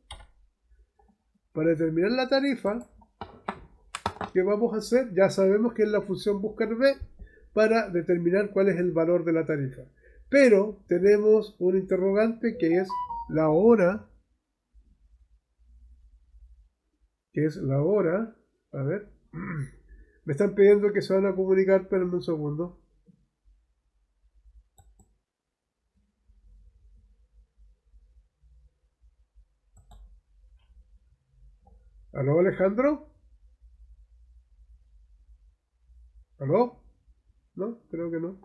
A: Para determinar la tarifa, ¿qué vamos a hacer? Ya sabemos que es la función buscar B para determinar cuál es el valor de la tarifa. Pero tenemos un interrogante que es la hora. A ver. Me están pidiendo que se van a comunicar, espérenme un segundo. ¿Aló, Alejandro? ¿Aló? No, creo que no.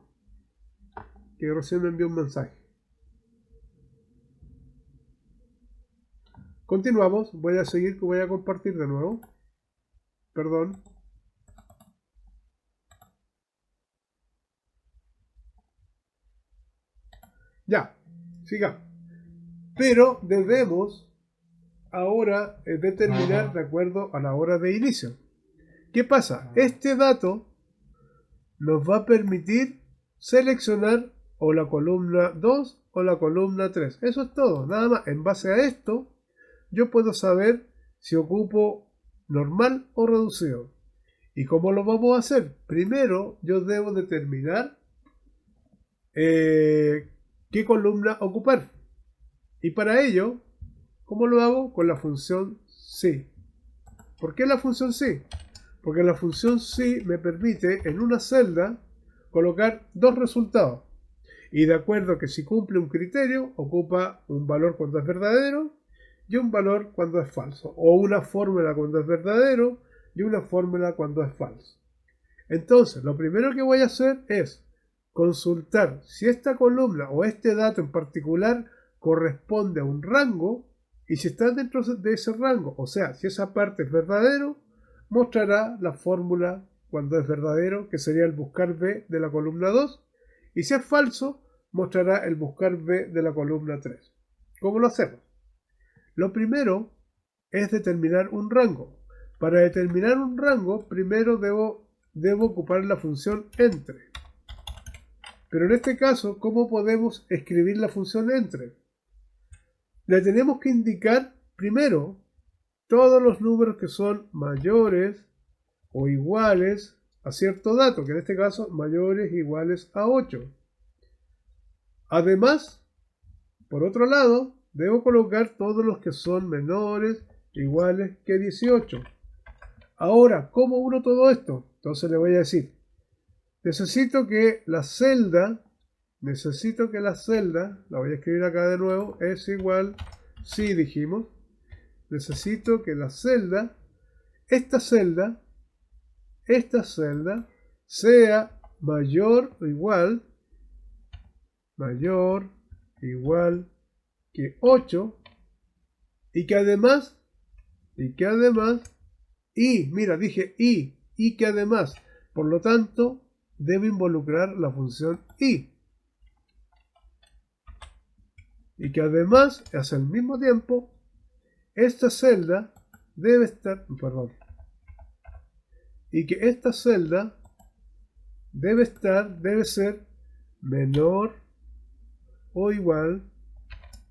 A: Que recién me envió un mensaje. Continuamos. Voy a seguir, que voy a compartir de nuevo. Perdón. Ya, siga. Pero debemos ahora determinar de acuerdo a la hora de inicio. ¿Qué pasa? Este dato nos va a permitir seleccionar o la columna 2 o la columna 3. Eso es todo, nada más. En base a esto, yo puedo saber si ocupo normal o reducido. ¿Y cómo lo vamos a hacer? Primero, yo debo determinar qué columna ocupar. Y para ello, ¿cómo lo hago? Con la función si. ¿Por qué la función si? Porque la función si me permite en una celda colocar dos resultados. Y de acuerdo que si cumple un criterio, ocupa un valor cuando es verdadero y un valor cuando es falso. O una fórmula cuando es verdadero y una fórmula cuando es falso. Entonces, lo primero que voy a hacer es consultar si esta columna o este dato en particular corresponde a un rango, y si está dentro de ese rango, o sea, si esa parte es verdadero, mostrará la fórmula cuando es verdadero, que sería el buscar B de la columna 2, y si es falso, mostrará el buscar B de la columna 3. ¿Cómo lo hacemos? Lo primero es determinar un rango. Para determinar un rango, primero debo ocupar la función entre. Pero en este caso, ¿cómo podemos escribir la función entre? Le tenemos que indicar primero todos los números que son mayores o iguales a cierto dato, que en este caso mayores o iguales a 8. Además, por otro lado, debo colocar todos los que son menores o iguales que 18. Ahora, ¿cómo uno todo esto? Entonces le voy a decir, necesito que la celda, la voy a escribir acá de nuevo, es igual, si dijimos, necesito que la celda, esta celda, sea mayor o igual que 8 y que además, por lo tanto, debe involucrar la función y que además, hacia el mismo tiempo, esta celda debe estar, y que esta celda debe ser menor o igual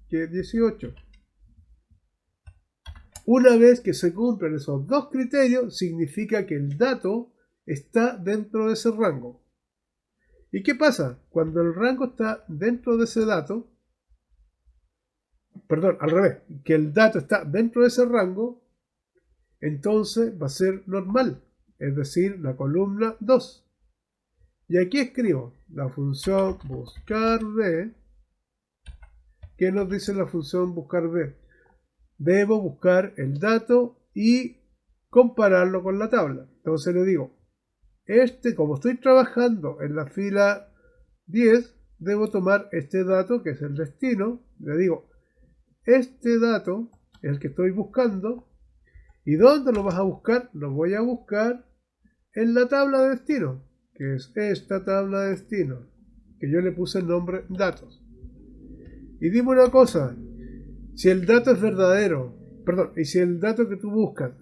A: que 18. Una vez que se cumplen esos dos criterios, significa que el dato está dentro de ese rango. ¿Y qué pasa? Cuando el rango está dentro de ese dato, perdón, al revés, que el dato está dentro de ese rango, entonces va a ser normal, es decir, la columna 2. Y aquí escribo la función buscar b. ¿Qué nos dice la función buscar b? Debo buscar el dato y compararlo con la tabla. Entonces le digo, como estoy trabajando en la fila 10, debo tomar este dato que es el destino. Le digo, este dato es el que estoy buscando. ¿Y dónde lo vas a buscar? Lo voy a buscar en la tabla de destino, que es esta tabla de destino, que yo le puse el nombre datos. Y dime una cosa, si el dato es verdadero, perdón, y si el dato que tú buscas,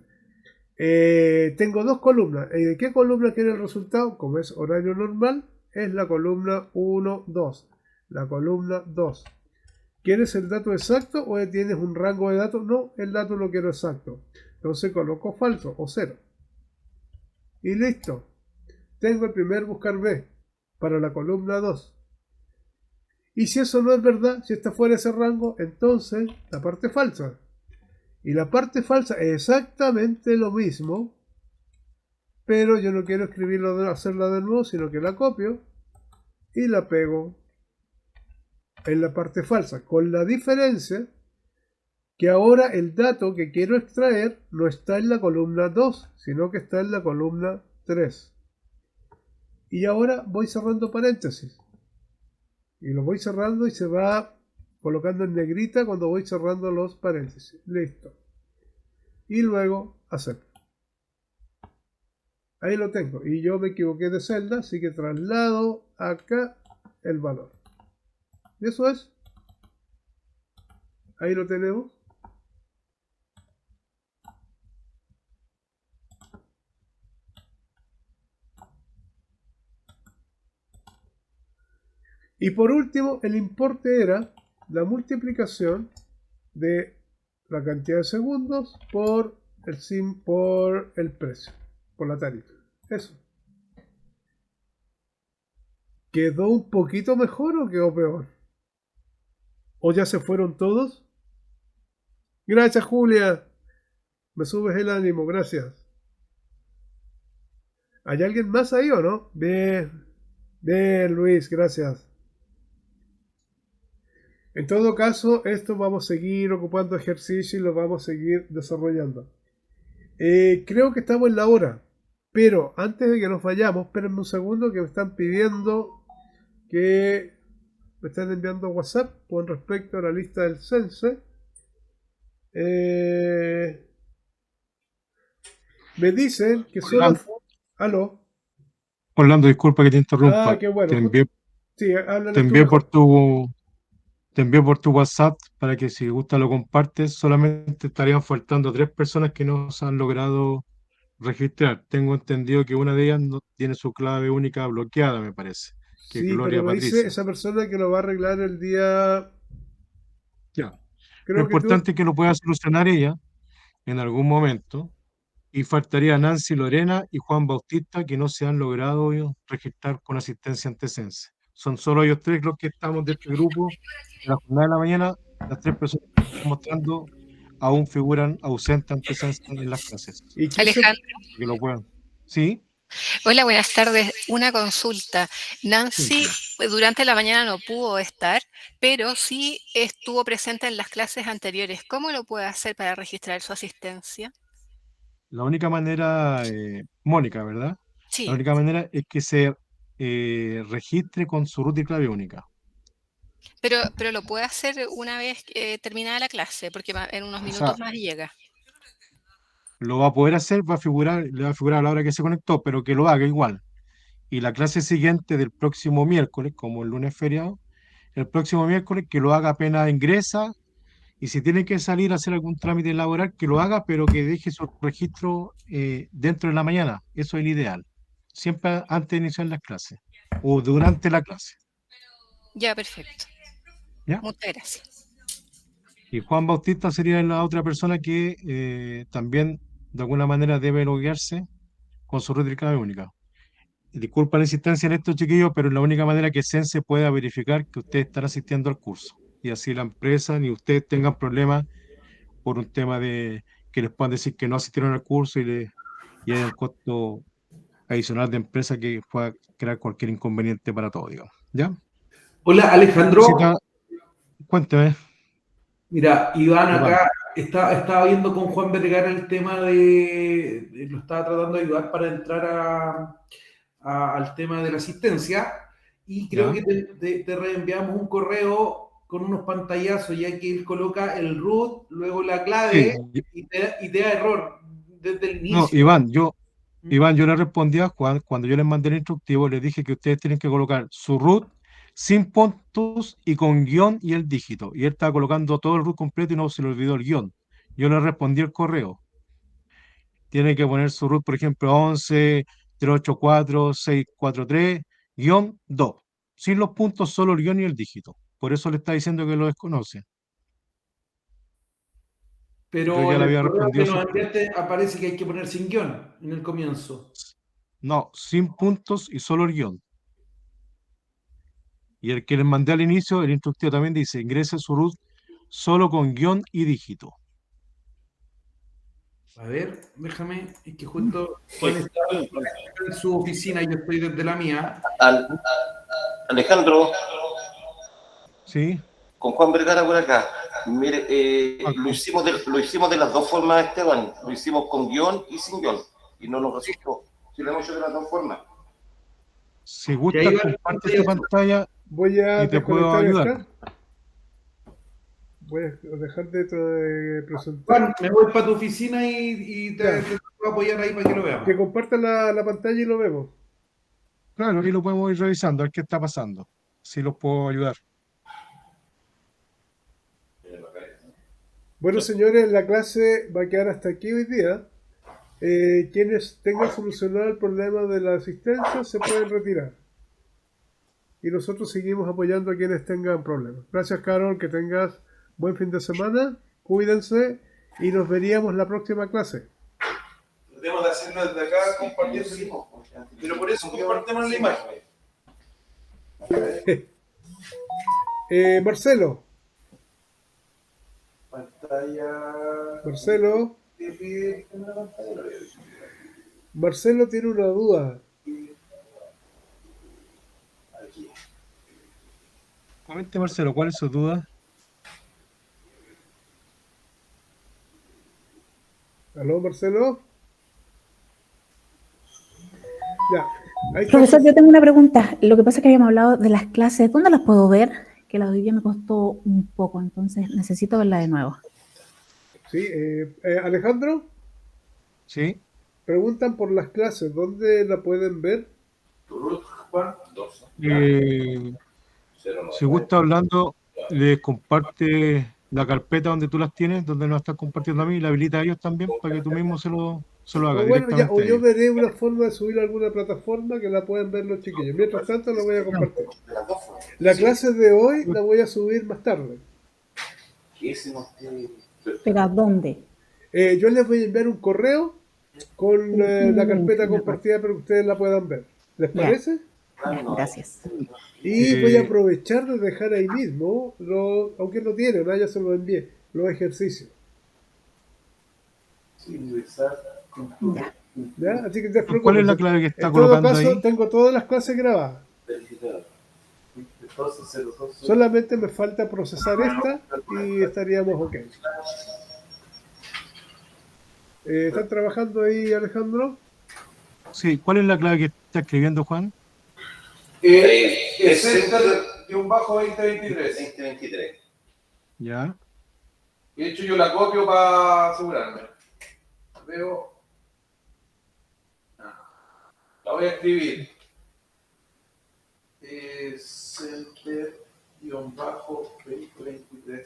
A: tengo dos columnas, ¿de qué columna quiere el resultado? Como es horario normal, es la columna 1, 2, la columna 2. ¿Quieres el dato exacto o tienes un rango de datos? No, el dato lo quiero exacto. Entonces coloco falso o 0. Y listo. Tengo el primer buscar B para la columna 2. Y si eso no es verdad, si está fuera de ese rango, entonces la parte falsa. Y la parte falsa es exactamente lo mismo, pero yo no quiero hacerla de nuevo, sino que la copio y la pego en la parte falsa, con la diferencia que ahora el dato que quiero extraer no está en la columna 2, sino que está en la columna 3. Y ahora voy cerrando paréntesis. Y lo voy cerrando y se va colocando en negrita cuando voy cerrando los paréntesis. Listo. Y luego acepto. Ahí lo tengo. Y yo me equivoqué de celda, así que traslado acá el valor. Y eso es. Ahí lo tenemos. Y por último, el importe era la multiplicación de la cantidad de segundos por el precio, por la tarifa. Eso. ¿Quedó un poquito mejor o quedó peor? ¿O ya se fueron todos? Gracias, Julia. Me subes el ánimo, gracias. ¿Hay alguien más ahí o no? Bien, bien, Luis, gracias. En todo caso, esto vamos a seguir ocupando ejercicio y lo vamos a seguir desarrollando. Creo que estamos en la hora, pero antes de que nos vayamos, espérenme un segundo que me están pidiendo que me están enviando WhatsApp con respecto a la lista del Sense. Me dicen que solo... ¿Aló?
D: Orlando, disculpa que te interrumpa.
A: Ah, qué bueno. Sí, háblale
D: te
A: tú
D: envié
A: mejor.
D: te envié por tu WhatsApp para que si gusta lo compartes. Solamente estarían faltando 3 personas que no se han logrado registrar. Tengo entendido que una de ellas no tiene su clave única bloqueada, me parece, que es
A: Sí, pero
D: Gloria
A: me dice
D: Patricia.
A: esa persona que lo va a arreglar el día...
D: Ya. Lo
A: Creo que tú...
D: importante es que lo pueda solucionar ella en algún momento. Y faltaría Nancy Lorena y Juan Bautista, que no se han logrado registrar con asistencia ante Sense. Son solo ellos 3 los que estamos de este grupo. En la jornada de la mañana, las 3 personas que están mostrando aún figuran ausentes ante Sense en las clases.
A: ¿Y qué
C: Alejandro,
D: Que lo puedan. ¿Sí?
C: hola, buenas tardes. Una consulta. Nancy durante la mañana no pudo estar, pero sí estuvo presente en las clases anteriores. ¿Cómo lo puede hacer para registrar su asistencia?
D: La única manera, Mónica, ¿verdad? La
C: Sí,
D: única manera es que se registre con su root y clave única.
C: pero lo puede hacer una vez terminada la clase, porque en unos
D: O
C: minutos
D: sea,
C: más llega.
D: lo va a poder hacer, le va a figurar a la hora que se conectó, pero que lo haga igual. Y la clase siguiente del próximo miércoles, como el lunes feriado, el próximo miércoles que lo haga apenas ingresa, y si tiene que salir a hacer algún trámite laboral, que lo haga, pero que deje su registro dentro de la mañana. Eso es el ideal. Siempre antes de iniciar las clases o durante la clase.
C: Ya, perfecto.
D: ¿Ya?
C: Muchas gracias.
D: Y Juan Bautista sería la otra persona que también de alguna manera debe loguearse con su rétrica única. Y disculpa la insistencia en esto, chiquillos, pero es la única manera que Sense pueda verificar que ustedes están asistiendo al curso. y así la empresa ni ustedes tengan problemas por un tema de que les puedan decir que no asistieron al curso y haya un costo adicional de empresa que pueda crear cualquier inconveniente para todos, digamos. ¿Ya?
E: Hola, Alejandro.
D: Cosita, cuénteme,
E: Mira, Iván
D: Iván.
E: acá estaba viendo con Juan Vergara el tema lo estaba tratando de ayudar para entrar al tema de la asistencia y creo
D: ¿Ya?
E: que te reenviamos un correo con unos pantallazos, ya que él coloca el root, luego la
D: Sí,
E: clave y te da error desde el
D: no,
E: inicio.
D: Iván, yo le respondí a Juan cuando yo les mandé el instructivo, les dije que ustedes tienen que colocar su root sin puntos y con guión y el dígito. Y él estaba colocando todo el root completo y no se le olvidó el guión. Yo le respondí el correo. Tiene que poner su root, por ejemplo, 11-384-643-2. Sin los puntos, solo el guión y el dígito. Por eso le está diciendo que lo desconoce. Yo
E: Pero
D: ya
E: en
D: le
E: el
D: había
E: correo
D: respondido
E: que
D: a
E: nos
D: sus preguntas.
E: enviaste aparece que hay que poner sin guión en el comienzo.
D: No, sin puntos y solo el guión. Y el que les mandé al inicio, el instructivo también dice, ingrese su root solo con guión y dígito.
E: A ver, déjame, es que justo Juan está en su oficina y yo estoy desde la mía.
F: Alejandro,
D: ¿Sí?
F: con Juan Vergara por acá. Mire,
D: Ah,
F: lo hicimos de las dos formas, Esteban. Lo hicimos con guión y sin guión. Y no nos resultó. Si lo hemos hecho de las dos formas.
D: si
E: Y ahí
D: gusta,
E: va el
D: comparte tu
E: pantallazo.
D: pantalla
A: Voy a
D: y te puedo
A: desconectar
D: ayudar.
A: esta. Voy a dejar de presentar.
E: Juan, me voy para tu oficina y te
A: Ya.
E: voy a apoyar ahí para que lo veamos.
A: Que comparta la pantalla y lo vemos.
D: Claro, ahí lo podemos ir revisando, a ver qué está pasando. Si los puedo ayudar.
A: Bueno, señores, la clase va a quedar hasta aquí hoy día. Quienes tengan solucionado el problema de la asistencia se pueden retirar. Y nosotros seguimos apoyando a quienes tengan problemas. Gracias, Carol, que tengas buen fin de semana. Cuídense y nos veríamos la próxima clase.
G: Tratemos de hacerlo desde acá compartiendo. Pero por eso compartimos la imagen.
A: Marcelo.
G: Pantalla.
A: Marcelo tiene una duda.
D: Comente, Marcelo, ¿cuál es su duda?
A: ¿Aló, Marcelo? Ya.
H: Profesor, yo tengo una pregunta. Lo que pasa es que habíamos hablado de las clases. ¿Dónde las puedo ver? Que la de hoy día me costó un poco, entonces necesito verla de nuevo.
A: Sí, Alejandro,
D: Sí.
A: preguntan por las clases. ¿Dónde la pueden ver?
G: Juan,
D: Si gusta hablando, les comparte la carpeta donde tú las tienes, donde nos estás compartiendo a mí, y la habilita a ellos también para que tú mismo se lo hagas
A: Bueno, ya,
D: directamente
A: o
D: a
A: yo
D: ellos.
A: veré una forma de subir a alguna plataforma que la puedan ver los chiquillos. Mientras tanto, la voy a compartir.
F: De las dos formas.
A: La clase de hoy la voy a subir más tarde.
H: ¿Pero a dónde?
A: Yo les voy a enviar un correo con la carpeta compartida para que ustedes la puedan ver. ¿Les
H: Ya.
A: parece?
H: Ya, gracias.
A: Y voy a aprovechar de dejar ahí mismo, aunque no tienen, ya se los envié, los ejercicios.
H: Ya.
A: ¿Ya? Así que te
D: ¿Cuál es la
A: preocupes.
D: clave que está
A: En todo
D: colocando
A: caso,
D: ahí?
A: tengo todas las clases grabadas. Solamente me falta procesar esta y estaríamos ok. ¿Están trabajando ahí, Alejandro?
D: Sí, ¿cuál es la clave que está escribiendo Juan?
G: es Center-2023.
F: 2023.
D: Ya.
G: De hecho, yo la copio para asegurarme. Veo. La voy a escribir. Center-2023.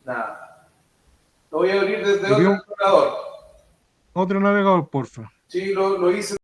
G: Nada. Lo voy a abrir desde otro navegador.
D: Otro navegador, porfa.
G: Sí, lo hice.